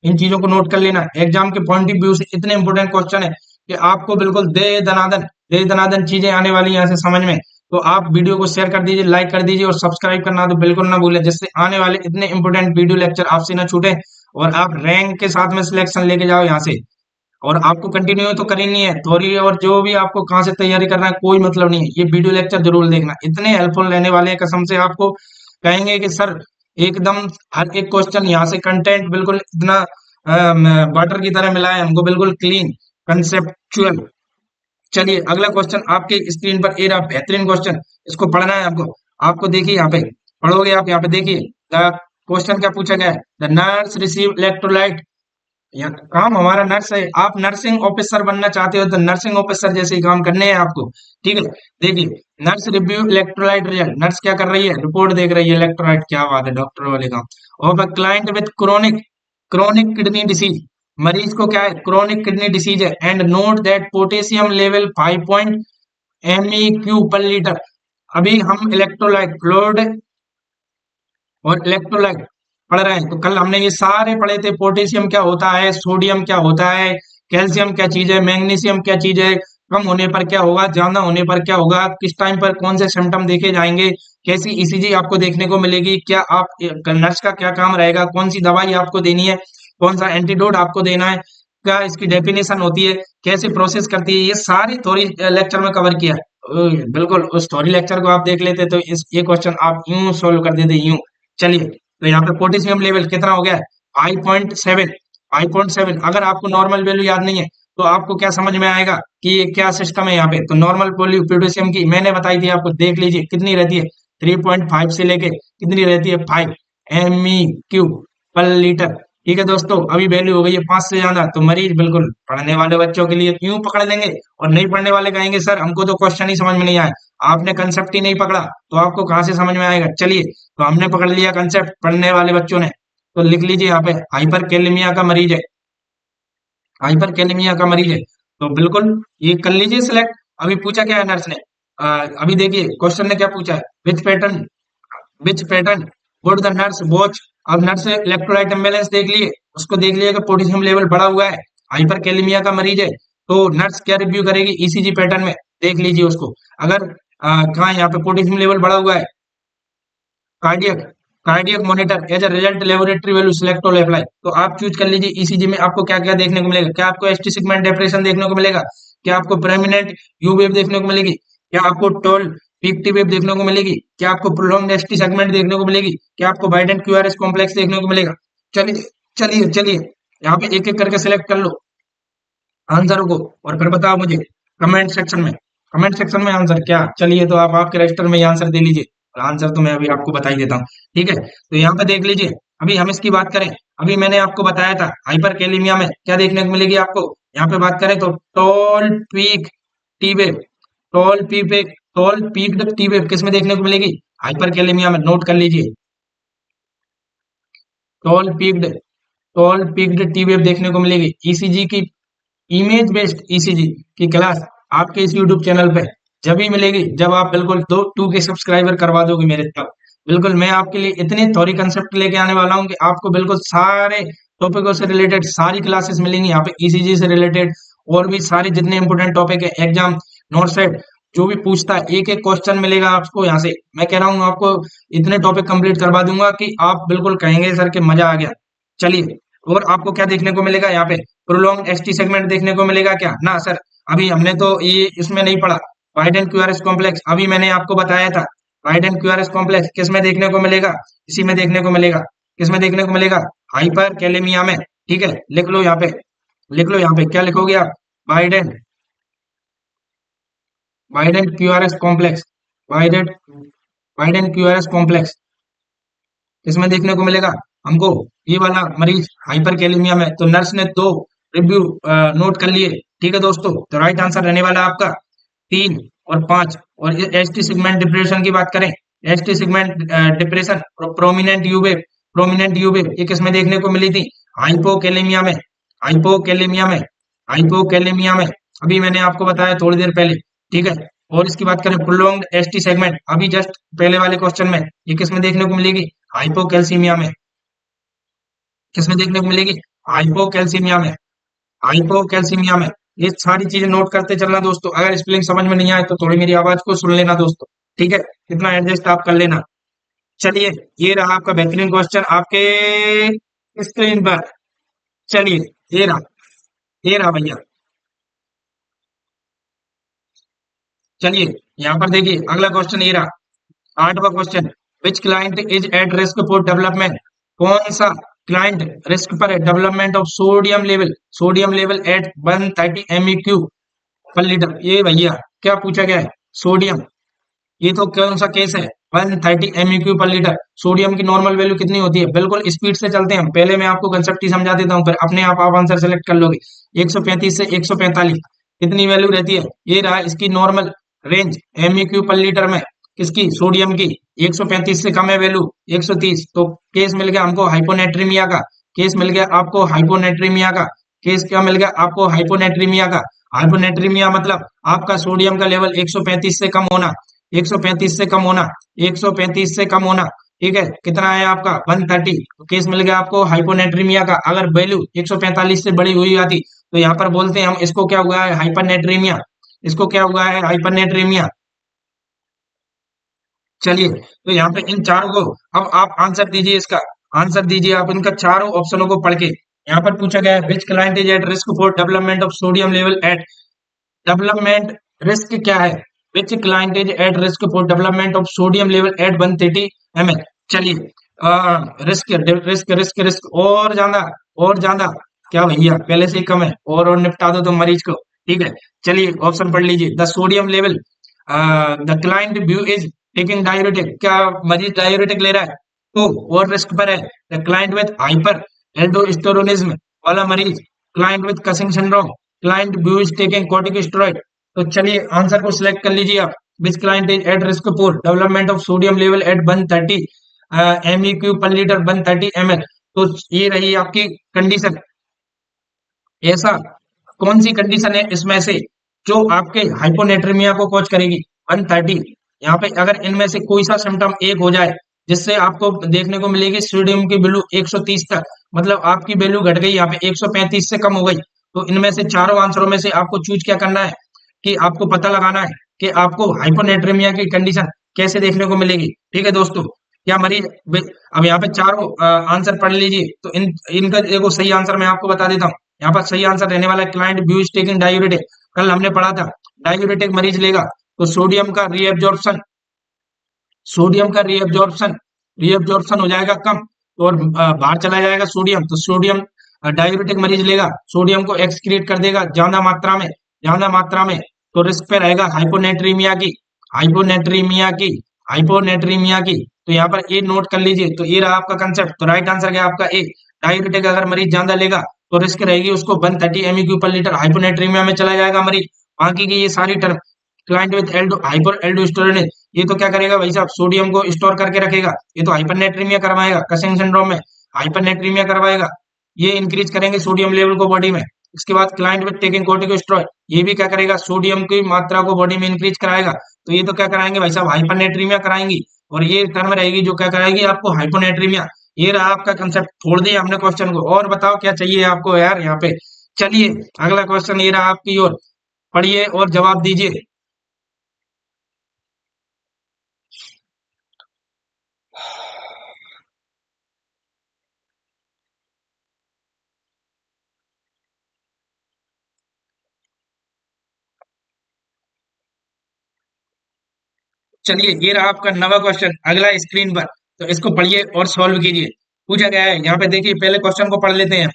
इन चीजों को नोट कर लेना, एग्जाम के पॉइंट ऑफ व्यू से इतने इंपोर्टेंट क्वेश्चन है कि आपको बिल्कुल दे दनादन चीजें आने वाली यहाँ से समझ में। तो आप वीडियो को शेयर कर दीजिए, लाइक कर दीजिए, और सब्सक्राइब करना तो बिल्कुल ना भूलें, जिससे आने वाले इतने इंपोर्टेंट वीडियो लेक्चर आपसे ना छूटे, और आप रैंक के साथ में सिलेक्शन लेके जाओ यहाँ से। और आपको कंटिन्यू तो करनी है थ्योरी, और जो भी आपको कहाँ से तैयारी करना है कोई मतलब नहीं है, ये वीडियो लेक्चर जरूर देखना, इतने हेल्पफुल रहने वाले हैं, कसम से आपको कहेंगे कि सर एकदम हर एक क्वेश्चन यहाँ से कंटेंट बिल्कुल इतना वाटर की तरह मिला है हमको, बिल्कुल क्लीन कंसेप्चुअल। चलिए अगला क्वेश्चन आपके स्क्रीन पर ये रहा, बेहतरीन क्वेश्चन, इसको पढ़ना है आपको। आपको देखिए यहाँ पे पढ़ोगे आप, यहाँ पे देखिए द क्वेश्चन क्या पूछा गया है, द नर्स रिसीव इलेक्ट्रोलाइट। यहाँ काम हमारा नर्स है, आप नर्सिंग ऑफिसर बनना चाहते हो तो नर्सिंग ऑफिसर जैसे ही काम करने हैं आपको। ठीक है, देखिए nurse review electrolyte result, nurse क्या कर रही है, रिपोर्ट देख रही है इलेक्ट्रोलाइट, क्या बात है, डॉक्टर वाले काम। Of a client with chronic chronic kidney disease, मरीज को क्या है, क्रोनिक किडनी डिसीज है, and note that potassium level 5 MEQ per litre. अभी हम इलेक्ट्रोलाइट फ्लूइड और इलेक्ट्रोलाइट पढ़ रहे हैं, तो कल हमने ये सारे पढ़े थे, पोटेशियम क्या होता है, सोडियम क्या होता है, कैल्शियम क्या चीज है, मैग्नीशियम क्या चीज है, कम होने पर क्या होगा, ज्यादा होने पर क्या होगा, किस टाइम पर कौन से सिम्टम देखे जाएंगे, कैसी ईसीजी आपको देखने को मिलेगी, क्या आप नर्स का क्या काम रहेगा, कौन सी दवाई आपको देनी है, कौन सा एंटीडोट आपको देना है, क्या इसकी डेफिनेशन होती है, कैसे प्रोसेस करती है, ये सारी थोड़ी लेक्चर में कवर किया है। बिल्कुल उस थ्योरी लेक्चर को आप देख लेते तो इस ये क्वेश्चन आप यूं सोल्व कर देते यूं। चलिए तो यहाँ पे पोटेशियम लेवल कितना हो गया है, 5.7। 5.7 अगर आपको नॉर्मल वैल्यू याद नहीं है तो आपको क्या समझ में आएगा कि ये क्या सिस्टम है। यहाँ पे तो नॉर्मल वैल्यू पोटेशियम की मैंने बताई थी आपको, देख लीजिए कितनी रहती है, 3.5 से लेके कितनी रहती है, 5 MEQ पर लीटर। ठीक है दोस्तों, अभी वैल्यू हो गई है 5 से ज्यादा, तो मरीज बिल्कुल पढ़ने वाले बच्चों के लिए यूं पकड़ लेंगे, और नहीं पढ़ने वाले कहेंगे सर हमको तो क्वेश्चन ही समझ में नहीं आया, आपने कंसेप्ट ही नहीं पकड़ा तो आपको कहाँ से समझ में आएगा। चलिए तो हमने पकड़ लिया कंसेप्ट, पढ़ने वाले बच्चों ने, तो लिख लीजिए यहाँ पे हाइपर कैलेमिया का मरीज है, हाइपर कैलेमिया का मरीज है, तो बिल्कुल ये कर लीजिए सिलेक्ट। अभी पूछा क्या है नर्स ने, अभी देखिए क्वेश्चन ने क्या पूछा है, which pattern would the nurse watch. अब नर्स ने इलेक्ट्रोलाइट इम्बैलेंस देख लिए, उसको देख लिया कि पोटेशियम लेवल बढ़ा हुआ है, हाइपर कैलेमिया का मरीज है, तो नर्स क्या रिव्यू करेगी, ईसीजी पैटर्न में देख लीजिए उसको। अगर कहाँ यहाँ पे पोटेशियम लेवल बढ़ा हुआ है, cardiac cardiac monitor as a result laboratory value select और अप्लाई, तो आप चूज कर लीजिए ईसीजी में आपको क्या क्या देखने को मिलेगा, क्या आपको एसटी सेगमेंट डिप्रेशन देखने को मिलेगा, क्या आपको प्रेमिनेंट यू वेव देखने को मिलेगी, क्या आपको टोल पीक टी वेव देखने को मिलेगी, क्या आपको प्रोलॉन्ग एसटी सेगमेंट देखने को मिलेगी, क्या आपको बाइडेंट क्यूआरएस कॉम्प्लेक्स देखने को मिलेगा। चलिए चलिए चलिए, यहाँ पे एक एक करके सिलेक्ट कर लो आंसर को, और फिर बताओ मुझे कमेंट सेक्शन में, कमेंट सेक्शन में आंसर क्या। चलिए तो आप आपके रजिस्टर में ये आंसर दे लीजिए, और आंसर तो मैं अभी आपको बता ही देता हूँ। ठीक है, तो यहाँ पे देख लीजिए, अभी हम इसकी बात करें, अभी मैंने आपको बताया था हाइपर कैलीमिया में क्या देखने को मिलेगी आपको। यहाँ पे बात करें तो tall peak T wave, tall peaked T wave किस में देखने को मिलेगी, हाइपर कैलीमिया में, नोट कर लीजिए। Tall peaked tall peaked T wave देखने को मिलेगी। ईसीजी की इमेज बेस्ड ईसीजी की क्लास आपके इस यूट्यूब चैनल पे जब ही मिलेगी जब आप बिल्कुल 2 के सब्सक्राइबर करवा दोगे मेरे तक। बिल्कुल मैं आपके लिए इतने थोड़ी कंसेप्ट लेके आने वाला हूँ कि आपको बिल्कुल सारे टॉपिकों से रिलेटेड सारी क्लासेस मिलेंगी यहाँ पे, ईसीजी से रिलेटेड और भी सारे जितने इंपोर्टेंट टॉपिक है, एग्जाम नोट सेट जो भी पूछता है एक एक क्वेश्चन मिलेगा आपको यहाँ से। मैं कह रहा हूँ आपको इतने टॉपिक कंप्लीट करवा दूंगा कि आप बिल्कुल कहेंगे सर कि मजा आ गया। चलिए, और आपको क्या देखने को मिलेगा यहाँ पे, प्रोलॉन्ग एसटी सेगमेंट देखने को मिलेगा क्या ना सर, अभी हमने तो ये इसमें नहीं पढ़ा। वाइड एंड क्यूआरएस कॉम्प्लेक्स अभी मैंने आपको बताया था, वाइड एंड क्यूआरएस कॉम्प्लेक्स किस में देखने को मिलेगा, इसी में देखने को मिलेगा, किस में देखने को मिलेगा, हाइपर कैलेमिया में। ठीक है, लिख लो यहाँ पे, लिख लो यहाँ पे क्या लिखोगे आप, wide and QRS complex, wide and QRS complex इसमें देखने को मिलेगा हमको। ये वाला मरीज हाइपर कैलेमिया में, तो नर्स ने 2 रिव्यू नोट कर लिए। ठीक है दोस्तों, तो राइट आंसर रहने वाला आपका 3 और 5। और एसटी सेगमेंट डिप्रेशन की बात करें, एसटी सेगमेंट डिप्रेशन और प्रोमिनेंट यूवेव ये किसमें देखने को मिली थी, हाइपोकैलेमिया में, हाइपोकैलेमिया में, हाइपोकैलेमिया में, अभी मैंने आपको बताया थोड़ी देर पहले। ठीक है, और इसकी बात करें प्रोलॉन्ग्ड एसटी सेगमेंट, अभी जस्ट पहले वाले क्वेश्चन में, ये किसमें देखने को मिलेगी, हाइपोकैल्सीमिया में, किसमें देखने को मिलेगी, हाइपोकैल्सीमिया में, हाइपोकैल्सीमिया में। ये सारी चीजें नोट करते चलना दोस्तों, अगर स्पेलिंग समझ में नहीं आए तो थोड़ी मेरी आवाज को सुन लेना दोस्तों। ठीक है, इतना एडजस्ट आप कर लेना। चलिए, ये रहा आपका बेहतरीन क्वेश्चन आपके स्क्रीन पर। चलिए, ये रहा, ये रहा भैया। चलिए यहाँ पर देखिए अगला क्वेश्चन ये रहा, 8वां question, which client is at risk for development, कौन सा क्लाइंट रिस्क पर है development of sodium level at 130 MEQ per litre. ये भैया क्या पूछा गया है, सोडियम, ये तो कौन सा केस है, 130 MEQ पर लीटर। सोडियम की नॉर्मल वैल्यू कितनी होती है, बिल्कुल स्पीड से चलते हैं हम, पहले मैं आपको कंसेप्ट ही समझा देता हूँ, फिर अपने आप आंसर सेलेक्ट कर लोगे। 135 से 145 कितनी वैल्यू रहती है, ये रहा इसकी normal range MEQ per litre में, किसकी, सोडियम की। 135 से कम है वैल्यू 130, तो केस मिल गया हमको हाइपोनेट्रीमिया का। केस मिल गया आपको हाइपोनेट्रीमिया का। केस क्या मिल गया आपको, हाइपोनेट्रीमिया का। हाइपोनेट्रीमिया मतलब आपका सोडियम का लेवल 135 से कम होना, 135 से कम होना, 135 से कम होना। ठीक है, कितना है आपका 130, तो केस मिल गया आपको हाइपोनेट्रीमिया का। अगर वैल्यू 145 से बड़ी हुई आती तो यहाँ पर बोलते हैं हम इसको क्या हुआ है, हाइपरनेट्रीमिया। इसको क्या हुआ है, हाइपरनेट्रीमिया। चलिए, तो यहाँ पे इन चारों को, अब आप आंसर दीजिए इसका, आंसर दीजिए आप इनका चारों ऑप्शनों को पढ़ के। यहाँ पर पूछा गया है which client is at risk for development of sodium level at, development risk क्या है, which client is at risk for development of sodium level at 130 ml। चलिए, रिस्क रिस्क रिस्क रिस्क और ज्यादा क्या भैया, पहले से ही कम है, और निपटा दो तो मरीज को। ठीक है, चलिए ऑप्शन पढ़ लीजिए। The sodium level, the client who is taking diuretic, क्या मरीज डायूरेटिक ले रहा है तो और रिस्क पर है। The client with hyperaldosteronism वाला मरीज, client with Cushing syndrome, client who is taking corticosteroid. तो चलिए आंसर को सिलेक्ट कर लीजिए आप। Which client is at risk for development of sodium level at 130 MEQ per litre 130 ml। तो ये रही आपकी कंडीशन। ऐसा कौन सी कंडीशन है इसमें से जो आपके हाइपोनेट्रीमिया को कॉज करेगी, 130। यहाँ पे अगर इनमें से कोई सा सिम्टम एक हो जाए जिससे आपको देखने को मिलेगी सोडियम की वैल्यू 130 तक, मतलब आपकी वैल्यू घट गई यहाँ पे 135 से कम हो गई, तो इनमें से चारों आंसरों में से आपको चूज क्या करना है, कि आपको पता लगाना है कि आपको हाइपोनेट्रीमिया की कंडीशन कैसे देखने को मिलेगी। ठीक है दोस्तों, क्या मरीज, अब यहाँ पे चारों आंसर पढ़ लीजिए, तो इनका देखो सही आंसर मैं आपको बता देता हूँ। यहाँ पर सही आंसर रहने वाला है client who is taking diuretic. कल हमने पढ़ा था डायूरेटिक मरीज लेगा तो सोडियम का रीअब्जॉर्प्शन हो जाएगा कम, और बाहर चला जाएगा सोडियम, तो सोडियम डायूरेटिक मरीज लेगा, सोडियम को एक्सक्रीट कर देगा ज्यादा मात्रा में, तो रिस्क पे रहेगा हाइपोनेट्रीमिया की हाइपोनेट्रीमिया की। तो यहाँ पर ए नोट कर लीजिए, तो ये रहा आपका कंसेप्ट। तो राइट आंसर क्या आपका ए, डायूरेटिक अगर मरीज ज्यादा लेगा तो रिस्क रहेगी उसको 130 MEQ पर लीटर, हाइपोनेट्रीमिया में चला जाएगा मरीज। बाकी की ये सारी term, client with aldo hyper aldosteronic, ये तो क्या करेगा भाई साहब, सोडियम को स्टोर करके रखेगा, ये तो हाइपरनेट्रीमिया करवाएगा, कसिंग सिंड्रोम में हाइपरनेट्रीमिया करवाएगा, ये इंक्रीज करेंगे सोडियम लेवल को बॉडी में। इसके बाद क्लाइंट विद टेकिंग कोर्टिकोस्टेरॉइड, ये भी क्या करेगा, सोडियम की मात्रा को बॉडी में इंक्रीज कराएगा, तो ये तो क्या कराएंगे भाई साहब, हाइपरनेट्रीमिया कराएंगी, और ये टर्म रहेगी जो क्या कराएगी आपको, हाइपोनेट्रीमिया। ये रहा आपका कंसेप्ट, छोड़ दिया हमने क्वेश्चन को, और बताओ क्या चाहिए आपको यार यहाँ पे। चलिए अगला क्वेश्चन ये रहा आपकी ओर, पढ़िए और जवाब दीजिए। चलिए ये रहा आपका नवा क्वेश्चन अगला स्क्रीन पर, तो इसको पढ़िए और सॉल्व कीजिए। पूछा गया है यहाँ पे, देखिए पहले क्वेश्चन को पढ़ लेते हैं।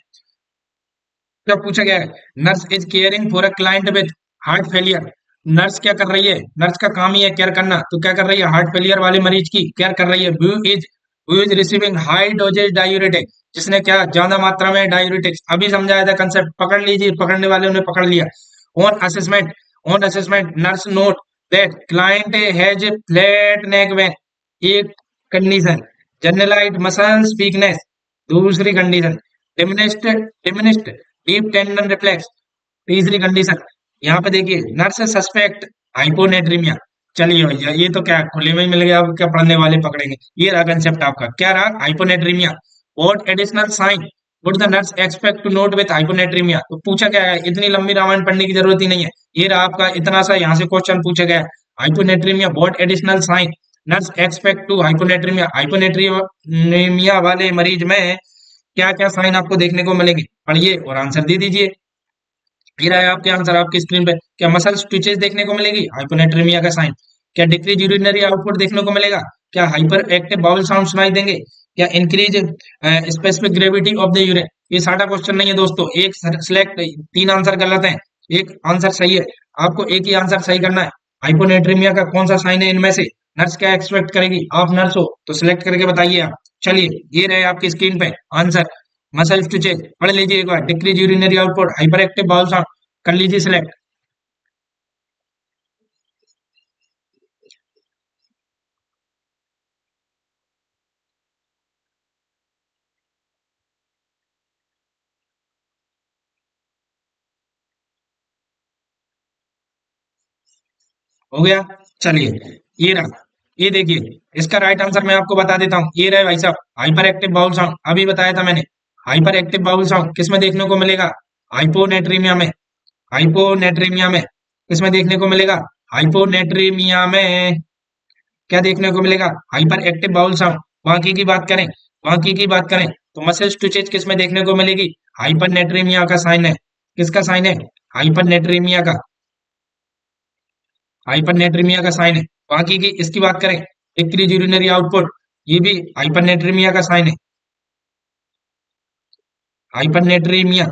क्या पूछा गया है, nurse is caring for a client with heart failure. Nurse क्या कर रही है, नर्स का काम ही है केयर करना, तो क्या कर रही है, हार्ट फेलियर वाले मरीज की केयर कर रही है। Who is receiving high doses diuretic, जिसने क्या ज्यादा मात्रा में डायूरेटिक्स, अभी समझाया था कंसेप्ट, पकड़ लीजिए, पकड़ने वाले ने पकड़ लिया। On assessment on assessment nurse note that client has flat neck when, एक कंडीशन, जनरलाइज्ड मसल्स वीकनेस, दूसरी condition diminished deep tendon reflex, तीसरी कंडीशन। यहाँ पे देखिए नर्स सस्पेक्ट हाइपोनेट्रीमिया। चलिए भैया ये तो क्या खुले में ही मिल गया, अब क्या पढ़ने वाले पकड़ेंगे। ये रहा कंसेप्ट आपका, क्या रहा, hyponatraemia. What additional sign would the nurse expect to note with hyponatraemia, तो पूछा क्या है, इतनी लंबी रामायण पढ़ने की जरूरत ही नहीं है। ये रहा आपका इतना सा यहाँ से क्वेश्चन पूछा गया है, hyponatraemia what additional sign nurse expect to hyponatraemia, hyponatraemia वाले मरीज में क्या क्या साइन आपको देखने को मिलेंगे, पढ़िए और आंसर दे दीजिए। ये रहा है आपके आंसर आपकी स्क्रीन पे, क्या मसल स्टिचेस देखने को मिलेगी, हाइपोनेट्रीमिया का साइन। क्या डिक्रीज यूरिनरी आउटपुट देखने को मिलेगा, क्या हाइपर एक्टिव बाउल साउंड सुनाई देंगे? क्या increase specific gravity of the urine? ये सारा क्वेश्चन नहीं है दोस्तों, एक सिलेक्ट, तीन आंसर गलत है, एक आंसर सही है। आपको एक ही आंसर सही करना है। हाइपोनेट्रीमिया का कौन सा साइन है इनमें से? नर्स क्या एक्सपेक्ट करेगी? आप नर्स हो तो सिलेक्ट करके बताइए आप। चलिए, ये रहे आपकी स्क्रीन पे आंसर। मसल स्टिचेज पढ़ लीजिए एक बार। Decrease urinary output, hyper active bowel sound, कर लीजिए सिलेक्ट। हो गया? चलिए, ये रहा, ये देखिए, इसका राइट आंसर मैं आपको बता देता हूँ। ये रहे भाई साहब, हाइपर एक्टिव बाउल साउंड, अभी बताया था मैंने। हाइपर एक्टिव बाउल साउंड किस में देखने को मिलेगा? हाइपोनेट्रीमिया में। हाइपोनेट्रीमिया में किसमें देखने को मिलेगा? हाइपोनेट्रीमिया में क्या देखने को मिलेगा? Hyper active bowel sound. बाकी की बात करें, बाकी की बात करें तो मसल स्टिचेज किस में देखने को मिलेगी? हाइपरनेट्रीमिया का साइन है। किसका साइन है? हाइपरनेट्रीमिया का। हाइपरनेट्रीमिया का साइन है। बाकी की इसकी बात करें, डिक्रीज यूरिनरी आउटपुट, ये भी हाइपरनेट्रीमिया का साइन है। हाइपरनेट्रीमिया,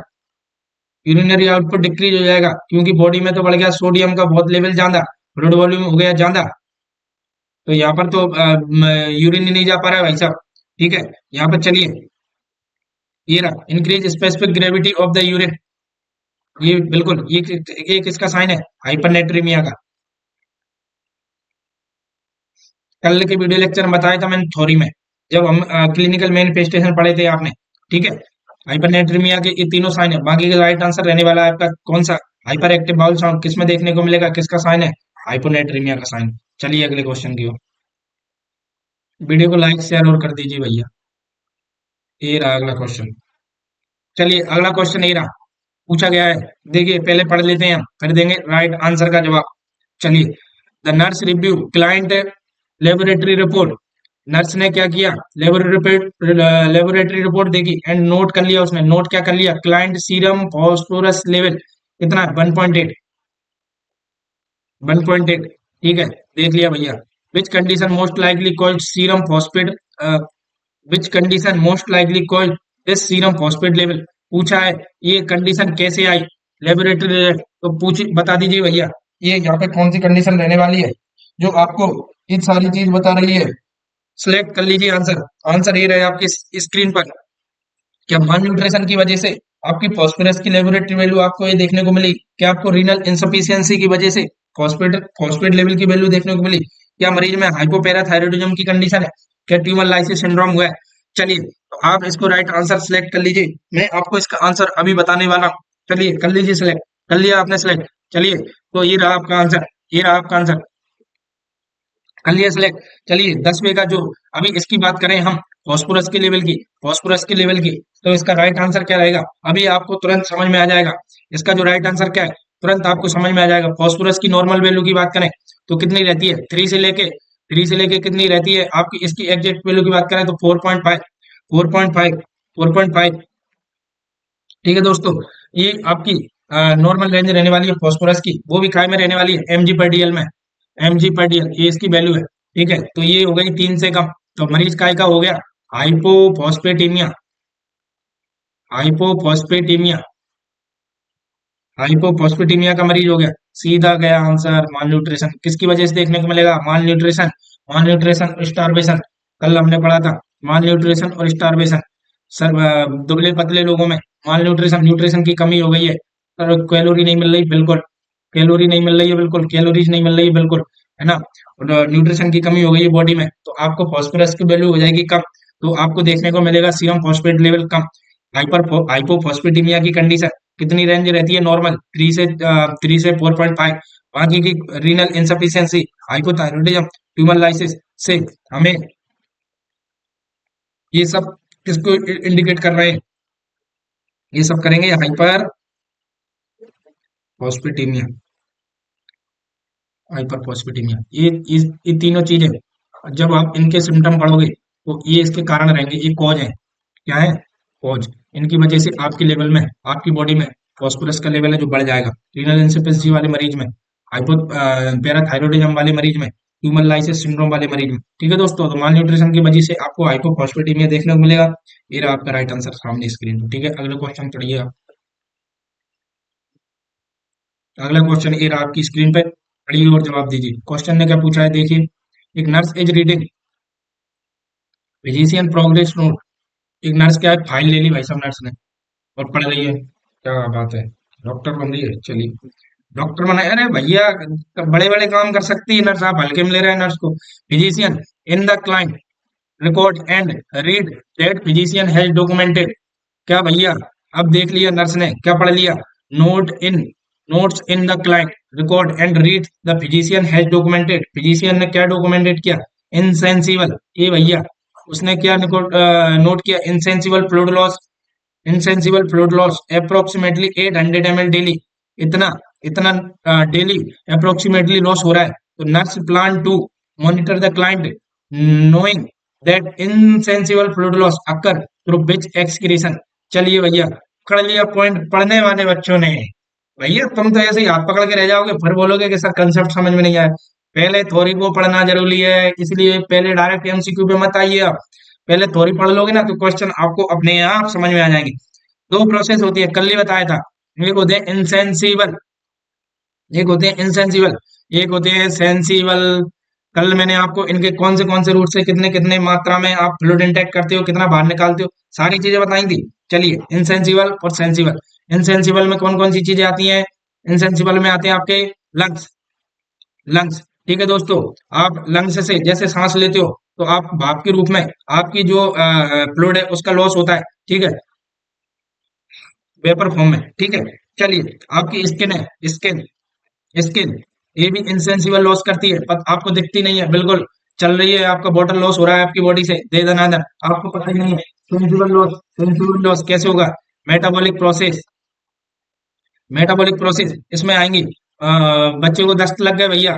यूरिनरी आउटपुट डिक्रीज हो जाएगा क्योंकि बॉडी में तो बढ़ गया सोडियम का बहुत लेवल ज्यादा, ब्लड वॉल्यूम हो गया ज्यादा, तो यहाँ पर तो यूरिन ही नहीं जा पा रहा है भाई साहब। ठीक है, यहाँ पर चलिए, ये रहा, increase specific gravity of the urine, ये बिल्कुल, ये किसका साइन है? हाइपरनेट्रीमिया का। कल के वीडियो लेक्चर में बताया था मैंने थ्योरी में, जब हम क्लिनिकल मैनिफेस्टेशन पढ़े थे आपने। ठीक है, हाइपरनेट्रीमिया के ये तीनों साइन है। बाकी का राइट आंसर रहने वाला है आपका कौन सा? हाइपर एक्टिव बाउल साउंड किस में देखने को मिलेगा? किसका साइन है? हाइपोनेट्रीमिया का साइन। चलिए अगले क्वेश्चन की ओर। वीडियो को लाइक शेयर और कर दीजिए भैया। ये रहा अगला क्वेश्चन। चलिए अगला क्वेश्चन ये रहा, पूछा गया है। देखिए पहले पढ़ लेते हैं हम, फिर देंगे राइट आंसर का जवाब। चलिए, the nurse review client laboratory report. Nurse ने क्या किया? लेबोरेटरी रिपोर्ट देखी एंड नोट कर लिया। उसने नोट क्या कर लिया? क्लाइंट सीरम फॉस्फोरस लेवल कितना है? 1.8। 1.8, ठीक है, देख लिया भैया। Which condition most likely called serum phosphate, which condition most likely called this serum phosphate level, पूछा है। ये कंडीशन कैसे आई? लेबोरेटरी, तो पूछ बता दीजिए भैया, ये यहाँ पे कौन सी कंडीशन रहने वाली है जो आपको ये सारी चीज बता रही है? सिलेक्ट कर लीजिए आंसर। आंसर ये रहे आपके स्क्रीन पर। क्या माल न्यूट्रिशन की वजह से आपकी फॉस्फोरस की लेबोरेटरी वैल्यू आपको ये देखने को मिली? क्या आपको रीनल इंसफिशियंसी की वजह से फॉस्फेट फॉस्फेट लेवल की वैल्यू देखने को मिली? क्या मरीज में हाइपोपैराथायरॉयडिज्म की कंडीशन है? क्या ट्यूमर लाइसिस सिंड्रोम हुआ है? चलिए, तो आप इसको राइट आंसर सिलेक्ट कर लीजिए। मैं आपको इसका आंसर अभी बताने वाला हूँ। चलिए कर लीजिए सिलेक्ट। कर लिया आपने सिलेक्ट? चलिए, तो ये रहा आपका आंसर। ये रहा आपका आंसर। कर लिया सिलेक्ट? चलिए 10वें का जो, अभी इसकी बात करें हम फॉस्फोरस के लेवल की, फॉस्फोरस के लेवल की, तो इसका राइट आंसर क्या रहेगा? अभी आपको तुरंत समझ में आ जाएगा इसका जो राइट आंसर क्या है। तुरंत आपको समझ में आ जाएगा। फॉस्फोरस की नॉर्मल वैल्यू की बात करें तो कितनी रहती है? 3 से लेके कितनी रहती है आपकी? इसकी एग्जैक्ट वैल्यू की बात करें तो 4.5, 4.5, 4.5। ठीक है दोस्तों, ये आपकी नॉर्मल रेंज रहने वाली है फॉस्फोरस की, वो भी काय में रहने वाली है? mg/dl में। mg/dl ये इसकी वैल्यू है। ठीक है, तो ये हो गई 3 से कम, तो मरीज काय का हो गया? हाइपोफॉस्फेटीमिया। हाइपोफॉस्फेटीमिया, हाइपोफॉस्फेटीमिया का मरीज हो गया। सीधा गया आंसर। माल न्यूट्रिशन किसकी वजह से देखने को मिलेगा? माल न्यूट्रिशन, माल न्यूट्रिशन और स्टारवेशन, कल हमने पढ़ा था। माल न्यूट्रिशन और स्टारवेशन, सर दुबले पतले लोगों में माल न्यूट्रिशन, न्यूट्रिशन की कमी हो गई है सर, कैलोरी नहीं मिल रही बिल्कुल, कैलोरी नहीं मिल रही है बिल्कुल, कैलोरीज नहीं मिल रही है बिल्कुल, है ना, और न्यूट्रिशन की कमी हो गई है बॉडी में, तो आपको फॉस्फोरस की वैल्यू हो जाएगी कम, तो आपको देखने को मिलेगा सीरम फॉस्फेट लेवल कम। हाइपर हाइपोफॉस्फेटीमिया की कंडीशन कितनी रेंज रहती है? नॉर्मल 3 से 4.5। बाकी की renal insufficiency, hypothyroidism, tumour lysis से हमें ये सब किसको इंडिकेट कर रहे हैं? ये सब करेंगे हाइपर फॉस्फेटीमिया। हाइपर फॉस्फेटीमिया, ये तीनों चीजें जब आप इनके सिम्टम पढ़ोगे तो ये इसके कारण रहेंगे, ये कॉज है। क्या है? कॉज। इनकी वजह से आपके लेवल में, आपकी बॉडी में फॉस्फोरस का लेवल है जो बढ़ जाएगा। रीनल इंसफिशियंसी वाले मरीज में, हाइपो पैराथायरॉयडिज्म वाले मरीज में ह्यूमन लाइसेंस सिंड्रोम वाले मरीज में। ठीक है दोस्तों, तो माल न्यूट्रिशन की वजह से आपको हाइपोफॉस्फेटेमिया देखने को मिलेगा। ये रहा आपका राइट आंसर सामने स्क्रीन पर। ठीक है, अगला क्वेश्चन पढ़िए आप। अगला क्वेश्चन ये रहा आपकी स्क्रीन पे, पढ़िए और जवाब दीजिए। क्वेश्चन ने क्या पूछा है देखिए। एक nurse is reading physician progress note. एक नर्स क्या है, फाइल ले ली भाई साहब नर्स ने और पढ़ रही है। क्या बात है, डॉक्टर बन रही है। चलिए, डॉक्टर बना, अरे भैया बड़े बड़े काम कर सकती है नर्स, आप हल्के में ले रहे हैं नर्स को। Physician in the client record and read that physician has documented. क्या भैया, अब देख लिया नर्स ने क्या पढ़ लिया, note in notes in the client record and read the physician has documented. Physician ने क्या डॉक्यूमेंटेड किया, इनसेंसिबल। ये भैया उसने क्या नोट किया, insensible fluid loss, insensible fluid loss approximately 800 ml daily. इतना इतना डेली अप्रोक्सीमेटली लॉस हो रहा है। तो nurse plan to monitor the client knowing that insensible fluid loss occur through which excretion. चलिए भैया, पकड़ लिया पॉइंट पढ़ने वाले बच्चों ने। भैया तुम तो ऐसे ही हाथ पकड़ के रह जाओगे, फिर बोलोगे कि सर कंसेप्ट समझ में नहीं आया। पहले थ्योरी को पढ़ना जरूरी है, इसलिए पहले डायरेक्ट एमसीक्यू पे मत आइए आप। पहले थ्योरी पढ़ लोगे ना तो क्वेश्चन आपको अपने आप समझ में आ जाएंगे। दो प्रोसेस होती है, कल ही बताया था। एक होते हैं इनसेंसिबल, एक होते हैं इनसेंसिबल, एक होते हैं सेंसिबल। कल मैंने आपको इनके कौन से रूट से कितने कितने मात्रा में आप फ्लूइड इंटेक करते हो, कितना बाहर निकालते हो, सारी चीजें बताई थी। चलिए, इनसेंसिबल और सेंसिबल। इनसेंसिबल में कौन कौन सी चीजें आती हैं, इनसेंसिबल में आते हैं आपके लंग्स, लंग्स। ठीक है दोस्तों, आप लंग्स से जैसे सांस लेते हो तो आप भाप के रूप में आपकी जो फ्लूइड है उसका लॉस होता है। ठीक है, वेपर फॉर्म में। ठीक है, चलिए, आपकी स्किन है, स्किन, स्किन ये भी इंसेंसिबल लॉस करती है, पर आपको दिखती नहीं है, बिल्कुल चल रही है, आपका बॉटल लॉस हो रहा है आपकी बॉडी से दे दनादन, आपको पता ही नहीं है। सेंसिबल लॉस, सेंसिबल लॉस कैसे होगा, मेटाबॉलिक प्रोसेस, मेटाबॉलिक प्रोसेस इसमें आएंगी। बच्चे को दस्त लग गए भैया,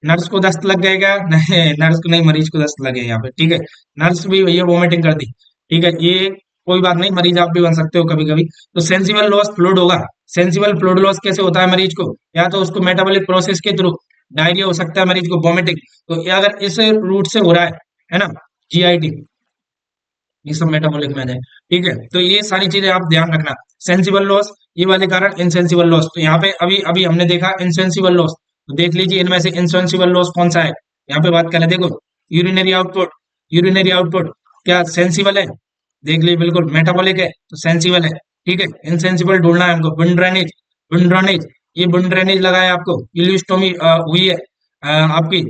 नर्स को दस्त लग गएगा नहीं, नर्स को नहीं, मरीज को दस्त लगे यहाँ पे। ठीक है, नर्स भी भैया वोमिटिंग कर दी। ठीक है, ये कोई बात नहीं, मरीज आप भी बन सकते हो कभी कभी। तो सेंसिबल लॉस फ्लूइड होगा। सेंसिबल फ्लूइड लॉस कैसे होता है मरीज को, या तो उसको मेटाबॉलिक प्रोसेस के थ्रू डायरिया हो सकता है, मरीज को वोमिटिंग। तो ये अगर इस रूट से हो रहा है ना, जीआईटी, ये सब मेटाबॉलिक में आ जाए। ठीक है, तो ये सारी चीजें आप ध्यान रखना। सेंसिबल लॉस, ये वाले कारण इनसेंसिबल लॉस। तो यहाँ पे अभी अभी हमने देखा इनसेंसिबल लॉस, तो देख लीजिए इनमें से इनसेंसिबल लॉस कौन सा है। यहाँ पे बात करें, देखो, यूरिनरी आउटपुट, यूरिनरी आउटपुट क्या सेंसिबल है, देख लीजिए, बिल्कुल मेटाबॉलिक है तो सेंसिबल है। ठीक है, इनसेंसिबल ढूंढना है हमको। विंड ड्रेनेज, विंड ड्रेनेज, ये विंड ड्रेनेज लगा है आपको, इल्यूस्टोमी हुई है आपकी,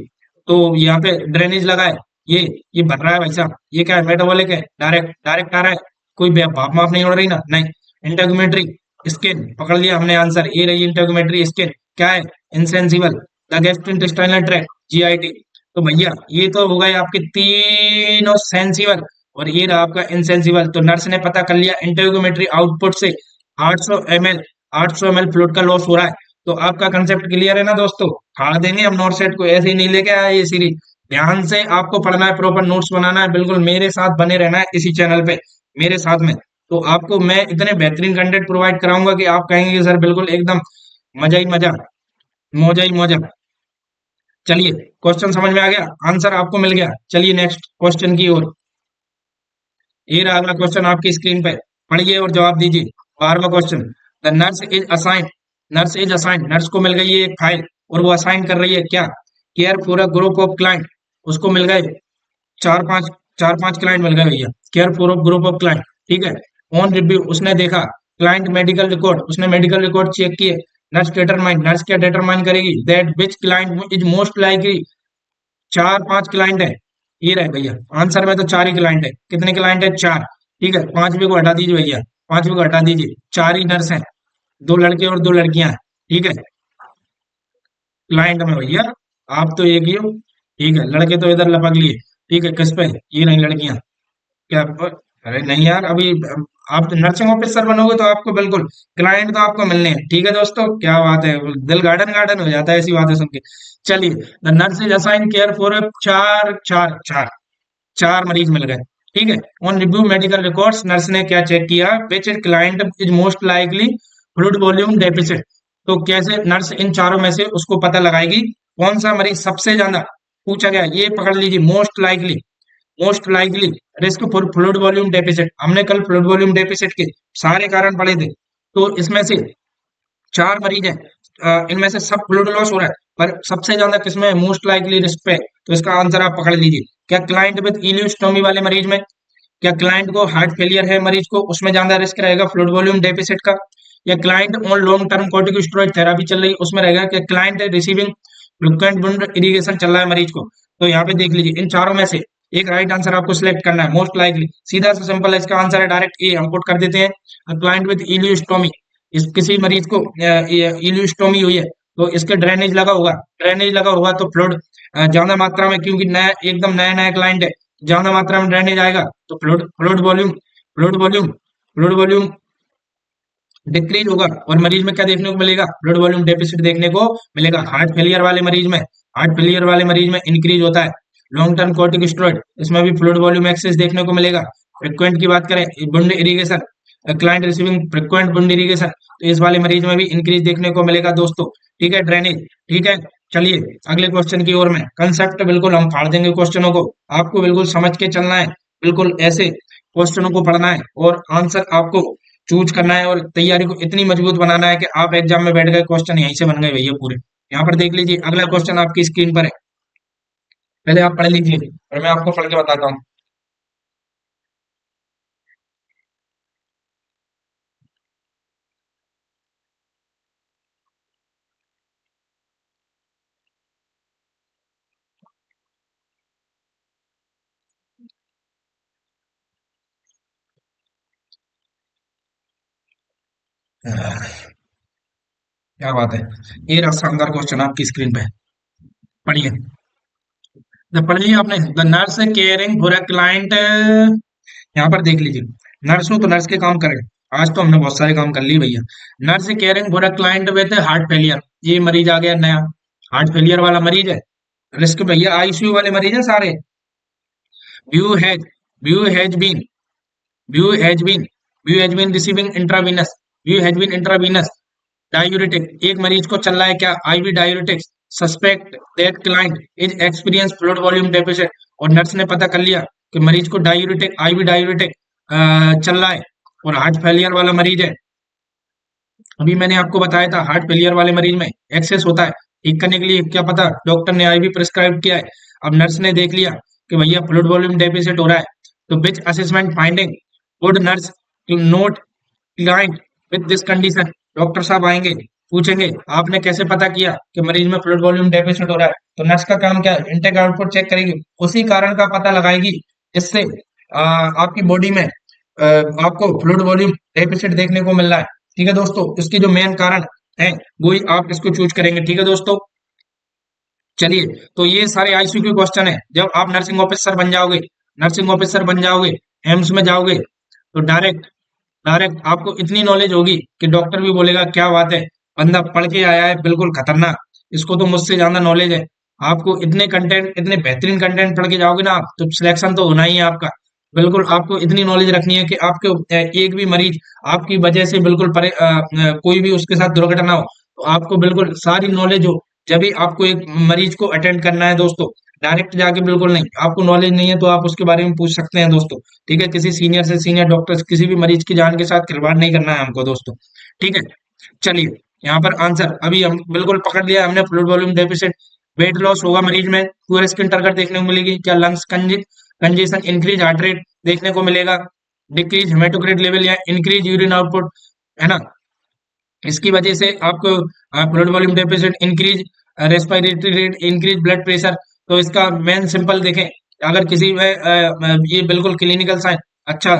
तो यहाँ पे ड्रेनेज लगा है, ये ये भर रहा है भाई साहब, ये क्या है, मेटाबॉलिक है, डायरेक्ट डायरेक्ट आ रहा है, कोई भाप माप नहीं उड़ रही ना, नहीं। इंटेगुमेंट्री स्किन, पकड़ लिया हमने आंसर, ये रही इंटेगुमेंट्री स्किन, क्या है, insensible. The gastrointestinal tract, GIT. तो भैया ये तो हो गए आपके तीनों सेंसिबल, और ये रहा आपका इंसेंसिबल। तो नर्स ने पता कर लिया इंटेगोमेट्री आउटपुट से 800 ml, 800 ml फ्लूइड का लॉस हो रहा है। तो आपका कंसेप्ट क्लियर है ना दोस्तों, फाड़ देंगे हम नोट सेट को, ऐसे ही नहीं लेके आया ये सीरीज। ध्यान से आपको पढ़ना है, प्रॉपर नोट्स बनाना है, बिल्कुल मेरे साथ बने रहना है इसी चैनल पे, मेरे साथ में। तो आपको मैं इतने बेहतरीन कंटेंट प्रोवाइड कराऊंगा कि आप कहेंगे कि सर बिल्कुल एकदम मजा ही मजा, मौजा ही मौजा। चलिए, क्वेश्चन समझ में आ गया, आंसर आपको मिल गया। चलिए नेक्स्ट क्वेश्चन की ओर। ये रहा अगला क्वेश्चन आपकी स्क्रीन पे, पढ़िए और जवाब दीजिए। 12वां question, the nurse is assign, nurse is assign, nurse को मिल गई है एक फाइल, और वो असाइन कर रही है क्या, care for a group of client. उसको मिल गए चार पांच, चार पांच क्लाइंट मिल गए भैया, care for a group of client. ठीक है, ऑन रिव्यू उसने देखा, क्लाइंट मेडिकल रिकॉर्ड, उसने मेडिकल रिकॉर्ड चेक किए। नर्स डिटरमाइन, नर्स क्या डिटरमाइन करेगी, that which client is most likely. चार पांच क्लाइंट है, ये रहे भैया, आंसर में तो चार ही क्लाइंट है। कितने क्लाइंट है, चार। ठीक है, पांचवे को हटा दीजिए भैया, पांचवे को हटा दीजिए, चार ही नर्स हैं, दो लड़के और दो लड़कियां हैं। ठीक है, क्लाइंट में भैया आप तो एक ही हो। ठीक है, लड़के तो इधर लपक लिए। ठीक है, किस पे, ये नहीं लड़कियां, क्या, अरे नहीं यार, अभी आप तो नर्सिंग ऑफिसर बनोगे तो आपको बिल्कुल क्लाइंट तो आपको मिलने हैं। ठीक है दोस्तों, क्या बात है, दिल गार्डन गार्डन हो जाता है ऐसी बातें सुन के। चलिए, the nurse is assign care for चार चार चार चार मरीज मिल गए। ठीक है, on review medical records, nurse ने क्या चेक किया, विच client is most likely fluid volume deficit. तो कैसे नर्स इन चारों में से उसको पता लगाएगी कौन सा मरीज सबसे ज्यादा पूछा गया, ये पकड़ लीजिए, most likely risk for fluid volume deficit. हमने कल फ्लूइड वॉल्यूम डेफिसिट के सारे कारण पढ़े थे, तो इसमें से 4 मरीज हैं, इनमें से सब फ्लूइड लॉस हो रहा है, पर सबसे ज्यादा किसमें मोस्ट लाइकली रिस्क पे, तो इसका आंसर आप पकड़ लीजिए। क्या क्लाइंट विद इलियोस्टोमी वाले मरीज में, क्या क्लाइंट को हार्ट फेलियर है मरीज को, उसमें ज्यादा रिस्क रहेगा फ्लूइड वॉल्यूम डेफिसिट का, या client on long term corticosteroid therapy चल रही उसमें रहेगा, क्या client receiving frequent wound irrigation चल रहा है मरीज को। तो यहाँ पे देख लीजिए इन चारों में से एक राइट आंसर आपको सिलेक्ट करना है, मोस्ट लाइकली, सीधा सा सिंपल है, इसका आंसर है डायरेक्ट ए, हम पुट कर देते हैं। क्लाइंट विद इलियोस्टोमी, इस किसी मरीज को इलियोस्टोमी हुई है तो इसके ड्रेनेज लगा होगा तो फ्लूइड ज्यादा मात्रा में, क्योंकि नया एकदम नया नया क्लाइंट है, ज्यादा मात्रा में ड्रेनेज आएगा तो फ्लूइड वॉल्यूम डिक्रीज होगा, और मरीज में क्या देखने को मिलेगा, ब्लड वॉल्यूम डेफिसिट देखने को मिलेगा। हार्ट फेलियर वाले मरीज में इंक्रीज होता है लॉन्ग टर्म कॉर्टिकोस्टेरॉइड, इसमें भी फ्लूइड वॉल्यूम एक्सेस देखने को मिलेगा। फ्रिक्वेंट की बात करें, बूंद इरिगेशन, क्लाइंट रिसीविंग फ्रिक्वेंट बूंद इरिगेशन, तो इस वाले मरीज में भी इंक्रीज देखने को मिलेगा दोस्तों। ठीक है, ड्रेनेज, ठीक है। चलिए अगले क्वेश्चन की ओर में, कंसेप्ट बिल्कुल हम फाड़ देंगे क्वेश्चनों को, आपको बिल्कुल समझ के चलना है, बिल्कुल ऐसे क्वेश्चनों को पढ़ना है और आंसर आपको चूज करना है, और तैयारी को इतनी मजबूत बनाना है कि आप एग्जाम में बैठ गए, क्वेश्चन यहीं से बन गए भैया पूरे। यहाँ पर देख लीजिए अगला क्वेश्चन आपकी स्क्रीन पर है, पहले आप पढ़ लीजिए और मैं आपको पढ़ के बताता हूँ। क्या बात है, ये रहा शानदार क्वेश्चन आपकी स्क्रीन पे, पढ़िए। जब पढ़ लिया आपने, the nurse caring for a client, यहाँ पर देख लीजिए, नर्स हूं तो नर्स के काम करें, आज तो हमने बहुत सारे काम कर लिए भैया। Nurse caring for a client with heart failure, ये मरीज आ गया नया, हार्ट फेलियर वाला मरीज है, रिस्क भैया आईसीयू वाले मरीज है सारे। Who has who has been who has been who has been receiving intravenous who has been intravenous diuretic, एक मरीज को चल रहा है क्या, IV diuretics, suspect that client is experience fluid volume deficit, और नर्स ने पता कर लिया कि मरीज को डायूरेटिक, आईवी डायूरेटिक चल रहा है और हार्ट फेलियर वाला मरीज है। अभी मैंने आपको बताया था हार्ट फेलियर वाले मरीज में एक्सेस होता है, ठीक करने के लिए क्या पता डॉक्टर ने आईवी प्रिस्क्राइब किया है, अब नर्स ने देख लिया कि भैया फ्लूइड वॉल्यूम डेफिसिट हो रहा है, तो विच assessment finding would nurse note client with this condition, doctor साहब आएंगे पूछेंगे आपने कैसे पता किया कि मरीज में फ्लूइड वॉल्यूम डेफिसिट हो रहा है, तो नर्स का काम क्या है, इनटेक आउटपुट चेक करेगी, उसी कारण का पता लगाएगी जिससे आपकी बॉडी में आपको फ्लूइड वॉल्यूम डेफिसिट देखने को मिल रहा है। ठीक है दोस्तों, इसकी जो मेन कारण है वही आप इसको चूज करेंगे। ठीक है दोस्तों, चलिए, तो ये सारे आईसीयू के क्वेश्चन है, जब आप नर्सिंग ऑफिसर बन जाओगे, एम्स में जाओगे, तो डायरेक्ट डायरेक्ट आपको इतनी नॉलेज होगी कि डॉक्टर भी बोलेगा क्या बात है, बंदा पढ़ के आया है बिल्कुल खतरनाक, इसको तो मुझसे ज्यादा नॉलेज है। आपको इतने बेहतरीन कंटेंट पढ़ के जाओगे ना आप, तो सिलेक्शन तो होना ही है आपका। बिल्कुल आपको इतनी नॉलेज रखनी है कि आपके एक भी मरीज आपकी वजह से बिल्कुल कोई भी उसके साथ दुर्घटना हो तो आपको बिल्कुल सारी नॉलेज हो, जब भी आपको एक मरीज को अटेंड करना है दोस्तों, डायरेक्ट जाके बिल्कुल नहीं, आपको नॉलेज नहीं है तो आप उसके बारे में पूछ सकते हैं दोस्तों। ठीक है, किसी सीनियर से सीनियर डॉक्टर से, किसी भी मरीज की जान के साथ खिलवाड़ नहीं करना है हमको दोस्तों। ठीक है, चलिए, यहाँ पर आंसर अभी हम बिल्कुल पकड़ लिया हमने, fluid volume deficit, weight loss होगा मरीज में, पूरे स्किन टर्गर देखने को मिलेगी, क्या lungs congestion, increase heart rate देखने को मिलेगा, डिक्रीज हेमाटोक्रिट लेवल या इंक्रीज यूरिन आउटपुट, है ना, इसकी वजह से आपको fluid volume deficit, increase respiratory rate, increase blood pressure. तो इसका मेन सिंपल देखें, अगर किसी में ये बिल्कुल क्लिनिकल साइन, अच्छा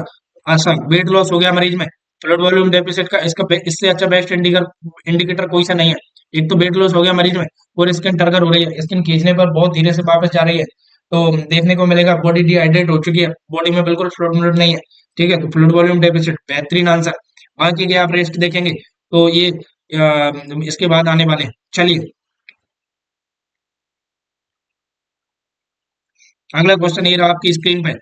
अच्छा वेट लॉस हो गया मरीज में, फ्लूइड वॉल्यूम डेफिसिट का इससे अच्छा बेस्ट इंडिकेटर कोई सा नहीं है। एक तो वेट लॉस हो गया मरीज में और स्किन टर्गर हो रही है, स्किन खींचने पर बहुत धीरे से वापस जा रही है, तो देखने को मिलेगा बॉडी डिहाइड्रेट हो चुकी है, बॉडी में बिल्कुल फ्लूइड नहीं है। ठीक है, तो फ्लूइड वॉल्यूम डेफिसिट बेहतरीन आंसर। बाकी के आप रेस्ट देखेंगे तो ये इसके बाद आने वाले हैं। चलिए अगला क्वेश्चन ये रहा आपकी स्क्रीन पे,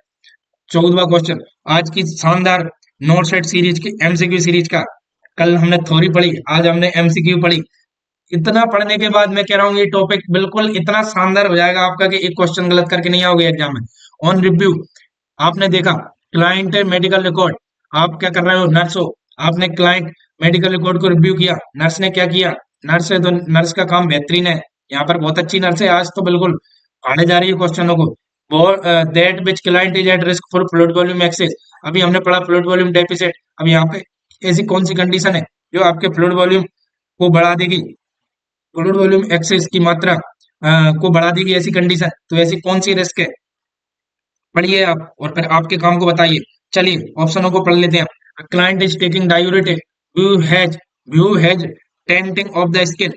14वां क्वेश्चन आज की शानदार नोट सेट सीरीज की एमसीक्यू सीरीज का। कल हमने थ्योरी पढ़ी, आज हमने एमसीक्यू पढ़ी, इतना पढ़ने के बाद मैं कह रहा हूँ ये टॉपिक बिल्कुल इतना शानदार हो जाएगा आपका कि एक क्वेश्चन गलत करके नहीं आओगे एग्जाम में। ऑन रिव्यू, आपने देखा क्लाइंट मेडिकल रिकॉर्ड, आप क्या कर रहे हो, नर्स हो, आपने क्लाइंट मेडिकल रिकॉर्ड को रिव्यू किया, नर्स ने क्या किया, नर्स है तो नर्स का काम बेहतरीन है, यहाँ पर बहुत अच्छी नर्स है, आज तो बिल्कुल आने जा रही है क्वेश्चनों को। That which client is at risk for fluid volume excess, अभी हमने पढ़ा फ्लूइड वॉल्यूम डेफिसिट, अब यहाँ पे ऐसी कौन सी कंडीशन है जो आपके फ्लूइड वॉल्यूम को बढ़ा देगी, फ्लूइड वॉल्यूम एक्सेस की मात्रा को बढ़ा देगी, ऐसी कंडीशन, तो ऐसी कौन सी रिस्क है, पढ़िए आप और फिर आपके काम को बताइए। चलिए ऑप्शनों को पढ़ लेते हैं। Client is taking diuretic, who has tenting of the skin,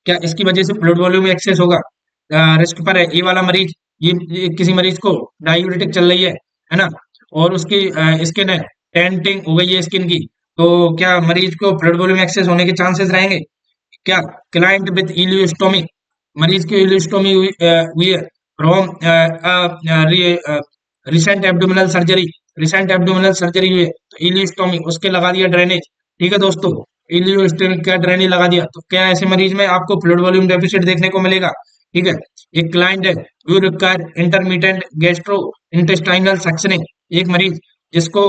क्या इसकी वजह से फ्लूइड वॉल्यूम एक्सेस होगा, रिस्क पर है ये वाला मरीज, ये किसी मरीज को डायूरेटिक चल रही है ना, और उसकी स्किन है, टेंटिंग हो गई है स्किन की, तो क्या मरीज को फ्लूइड वॉल्यूम एक्सेस होने के चांसेस रहेंगे क्या। क्लाइंट विद इलियोस्टोमी, मरीज की इलियोस्टोमी हुई है from recent abdominal surgery, recent abdominal surgery हुई है तो इलियोस्टोमी उसके लगा दिया ड्रेनेज, ठीक है दोस्तों, इलियोस्टोमी का ड्रेनेज लगा दिया, तो क्या ऐसे मरीज में आपको फ्लूइड वॉल्यूम डेफिसिट देखने को मिलेगा, ठीक है। एक क्लाइंट है you require intermediate gastro intestinal suctioning, एक मरीज जिसको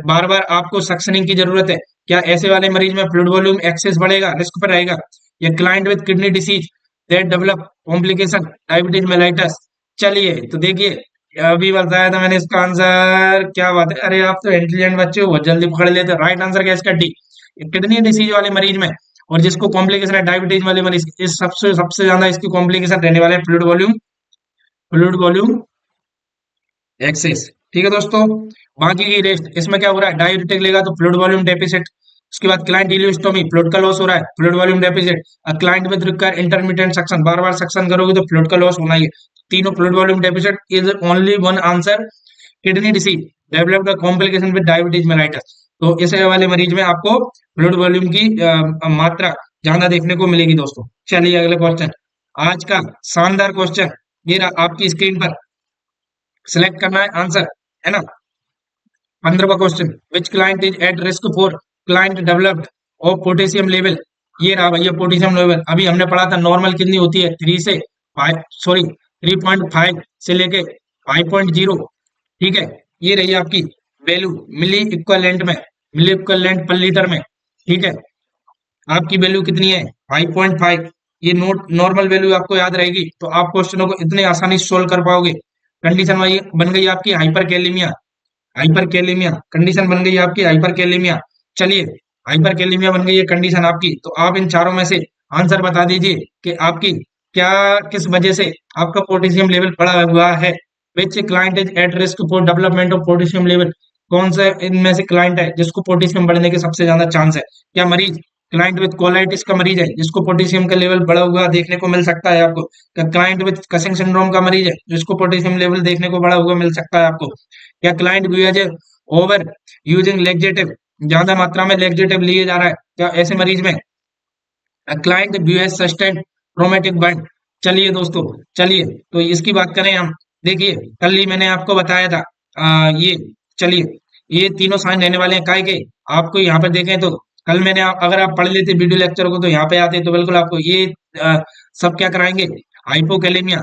बार बार आपको सक्शनिंग की जरूरत है, क्या ऐसे वाले मरीज में फ्लूइड वॉल्यूम एक्सेस बढ़ेगा, रिस्क पर रहेगा। या client with kidney disease that develop complication diabetes mellitus, चलिए तो देखिए अभी बताया था मैंने इसका आंसर, क्या बात है, अरे आप तो इंटेलिजेंट बच्चे हो, बहुत जल्दी पकड़ लेते हो। राइट आंसर क्या है इसका, डी, किडनी डिसीज वाले मरीज में और जिसको कॉम्प्लिकेशन है डायबिटीज वाले मरीज, इस सबसे सबसे ज्यादा इसकी कॉम्प्लिकेशन रहने वाले हैं फ्लूइड वॉल्यूम एक्सेस, ठीक है दोस्तों। बाकी की रेस्ट इसमें क्या हो रहा है, डायूरेटिक लेगा तो फ्लूइड वॉल्यूम डेफिसिट, उसके बाद क्लाइंट इलियोस्टोमी फ्लूइड का लॉस हो रहा है, fluid volume deficit, client with require intermittent suction, bar bar suction करोगे तो फ्लूइड का लॉस होना ही है, तीनों fluid volume deficit is only one answer, kidney disease developed a complication with diabetes mellitus, तो इस वाले मरीज में आपको फ्लूइड वॉल्यूम की मात्रा ज्यादा देखने को मिलेगी दोस्तों। चलिए अगले क्वेश्चन, आज का शानदार क्वेश्चन ये रहा आपकी स्क्रीन पर, सिलेक्ट करना है आंसर, है ना। 15वां question, which client is at risk for client developed of potassium level, ये रहा भैया पोटेशियम लेवल, अभी हमने पढ़ा था नॉर्मल कितनी होती है 3 से 5, सॉरी 3.5 से लेके 5.0, ठीक है, ये रही आपकी वैल्यू मिली इक्विवेलेंट में, मिली इक्विवेलेंट पर लीटर में, ठीक है, आपकी वैल्यू कितनी है 5.5, ये नोट नॉर्मल वैल्यू आपको याद रहेगी तो आप क्वेश्चनों को इतने आसानी से सोल्व कर पाओगे। कंडीशन वाई बन गई आपकी हाइपर कैलेमिया कंडीशन बन गई आपकी हाइपर कैलेमिया, चलिए हाइपर कैलेमिया बन गई है कंडीशन आपकी, तो आप इन चारों में से आंसर बता दीजिए कि आपकी क्या किस वजह से आपका पोटेशियम लेवल बढ़ा हुआ है, which client is at risk for development of potassium level, कौन सा इनमें से क्लाइंट है जिसको पोटेशियम बढ़ने के सबसे ज्यादा चांस है, क्या मरीज क्लाइंट विद कोलाइटिस का मरीज है जिसको पोटेशियम का लेवल बढ़ा हुआ देखने को मिल सकता है आपको, क्या क्लाइंट विद कसिंग सिंड्रोम का मरीज है जिसको पोटेशियम लेवल देखने को बढ़ा हुआ मिल सकता है आपको, क्या क्लाइंट ओवर यूजिंग लेक्जेटिव, ज्यादा मात्रा में लेक्जेटिव लिए जा रहा है, क्या ऐसे मरीज में client US sustain traumatic burn, चलिए दोस्तों, चलिए तो इसकी बात करें हम, देखिए कल ही मैंने आपको बताया था ये, चलिए ये तीनों साइन रहने वाले हैं काय के, आपको यहाँ पर देखें तो कल मैंने अगर आप पढ़ लेते वीडियो लेक्चर को तो यहाँ पे आते तो बिल्कुल आपको ये आ, सब क्या कराएंगे, हाइपोकैलेमिया,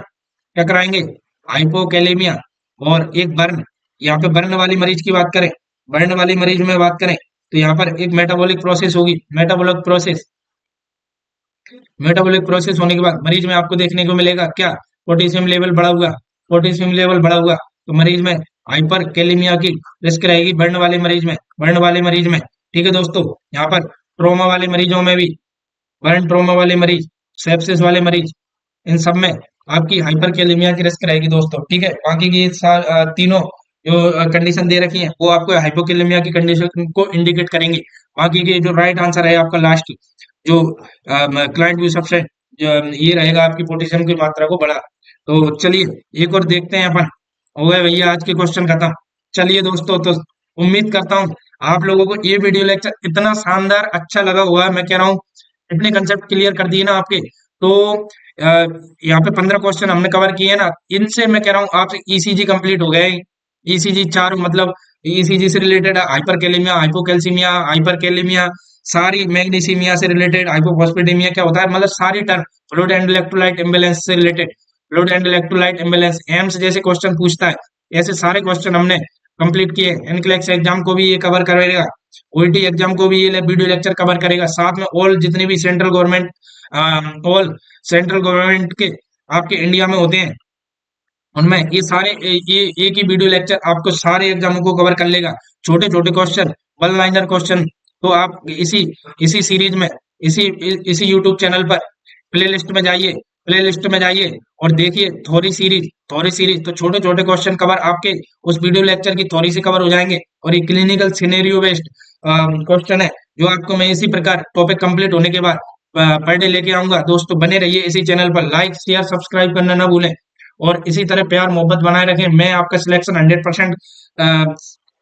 क्या कराएंगे हाइपोकैलेमिया, और एक बर्न, यहाँ पे बर्न वाली मरीज की बात करें, बर्न वाली मरीज में बात करें तो यहाँ पर एक मेटाबॉलिक प्रोसेस होगी, मेटाबॉलिक प्रोसेस होने के बाद मरीज में आपको देखने को मिलेगा क्या, पोटेशियम लेवल बढ़ा हुआ, पोटेशियम लेवल बढ़ा हुआ, तो मरीज में हाइपर कैलेमिया की रिस्क रहेगी, बर्न वाले मरीज में, ठीक है दोस्तों। यहाँ पर ट्रोमा वाले मरीजों में भी, बर्न ट्रोमा वाले मरीज, सेप्सिस वाले मरीज, इन सब में आपकी हाइपर कैलेमिया की रिस्क रहेगी दोस्तों, ठीक है। बाकी की तीनों जो कंडीशन दे रखी है वो आपको हाइपोकैलेमिया की कंडीशन को इंडिकेट करेंगे, बाकी के जो राइट आंसर है आपका लास्ट जो क्लाइंट व्यू सबसे ये रहेगा आपकी पोटेशियम की मात्रा को बढ़ा, तो चलिए एक और देखते हैं अपन, हो गए भैया आज के क्वेश्चन खत्म। चलिए दोस्तों, तो उम्मीद करता हूँ आप लोगों को ये वीडियो लेक्चर इतना शानदार अच्छा लगा हुआ है, मैं कह रहा हूँ इतने कंसेप्ट क्लियर कर दिए ना आपके, तो यहाँ पे 15 क्वेश्चन हमने कवर किए ना, इनसे मैं कह रहा हूँ आपसे ईसीजी कंप्लीट हो गए, ईसीजी चार मतलब ईसीजी से related hyper kalaemia, hypocalcaemia, hyper kalaemia, सारी मैग्नीसीमिया से रिलेटेड, हाइपोफॉस्फेटेमिया क्या होता है, मतलब सारी term, fluid and electrolyte imbalance से related, fluid and electrolyte imbalance, AIIMS जैसे क्वेश्चन पूछता है, ऐसे सारे क्वेश्चन हमने कंप्लीट किए। एनक्लेक्स एग्जाम को भी ये कवर करेगा, ओईटी एग्जाम को भी ये वीडियो लेक्चर कवर करेगा, साथ में ऑल जितने भी central government, all central government के आपके इंडिया में होते हैं, उनमें ये सारे ये एक ही वीडियो लेक्चर आपको सारे एग्जामों को कवर कर लेगा। छोटे छोटे क्वेश्चन, वन लाइनर क्वेश्चन, तो आप इसी इसी सीरीज में, इसी यूट्यूब चैनल पर प्लेलिस्ट में जाइए, प्लेलिस्ट में जाइए और देखिए थ्योरी सीरीज, थ्योरी सीरीज तो छोटे छोटे क्वेश्चन कवर आपके उस वीडियो लेक्चर की थ्योरी से कवर हो जाएंगे। और ये क्लिनिकल सिनेरियो बेस्ड क्वेश्चन है, जो आपको मैं इसी प्रकार टॉपिक कंप्लीट होने के बाद पर डे लेके आऊंगा। दोस्तों बने रहिए इसी चैनल पर, लाइक शेयर सब्सक्राइब करना ना भूलें और इसी तरह प्यार मोहब्बत बनाए रखें। मैं आपका सिलेक्शन 100%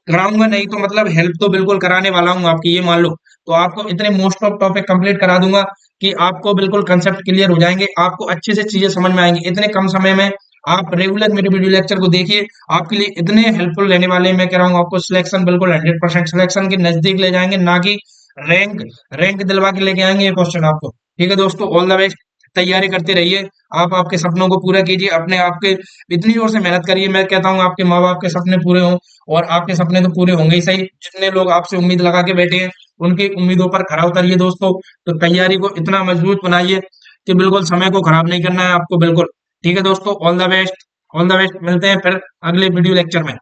कराऊंगा, नहीं तो मतलब हेल्प तो बिल्कुल कराने वाला हूँ आपकी, ये मान लो। तो आपको इतने मोस्ट ऑफ टॉपिक कंप्लीट करा दूंगा कि आपको बिल्कुल कंसेप्ट क्लियर हो जाएंगे, आपको अच्छे से चीजें समझ में आएंगी इतने कम समय में। आप रेगुलर मेरे वीडियो लेक्चर को देखिए, आपके लिए इतने हेल्पफुल रहने वाले हैं। मैं कह रहा हूँ आपको सिलेक्शन बिल्कुल 100% सिलेक्शन के नजदीक ले जाएंगे, ना कि रैंक रैंक दिलवा के लेके आएंगे ये क्वेश्चन आपको। ठीक है दोस्तों, ऑल द बेस्ट, तैयारी करते रहिए, आप आपके सपनों को पूरा कीजिए, अपने आपके इतनी ओर से मेहनत करिए। मैं कहता हूँ आपके माँ बाप के सपने पूरे हों, और आपके सपने तो पूरे होंगे ही सही, जितने लोग आपसे उम्मीद लगा के बैठे हैं उनकी उम्मीदों पर खरा उतरिए दोस्तों। तो तैयारी को इतना मजबूत बनाइए कि बिल्कुल समय को खराब नहीं करना है आपको, बिल्कुल। ठीक है दोस्तों, all the best, all the best, मिलते हैं फिर अगले वीडियो लेक्चर में।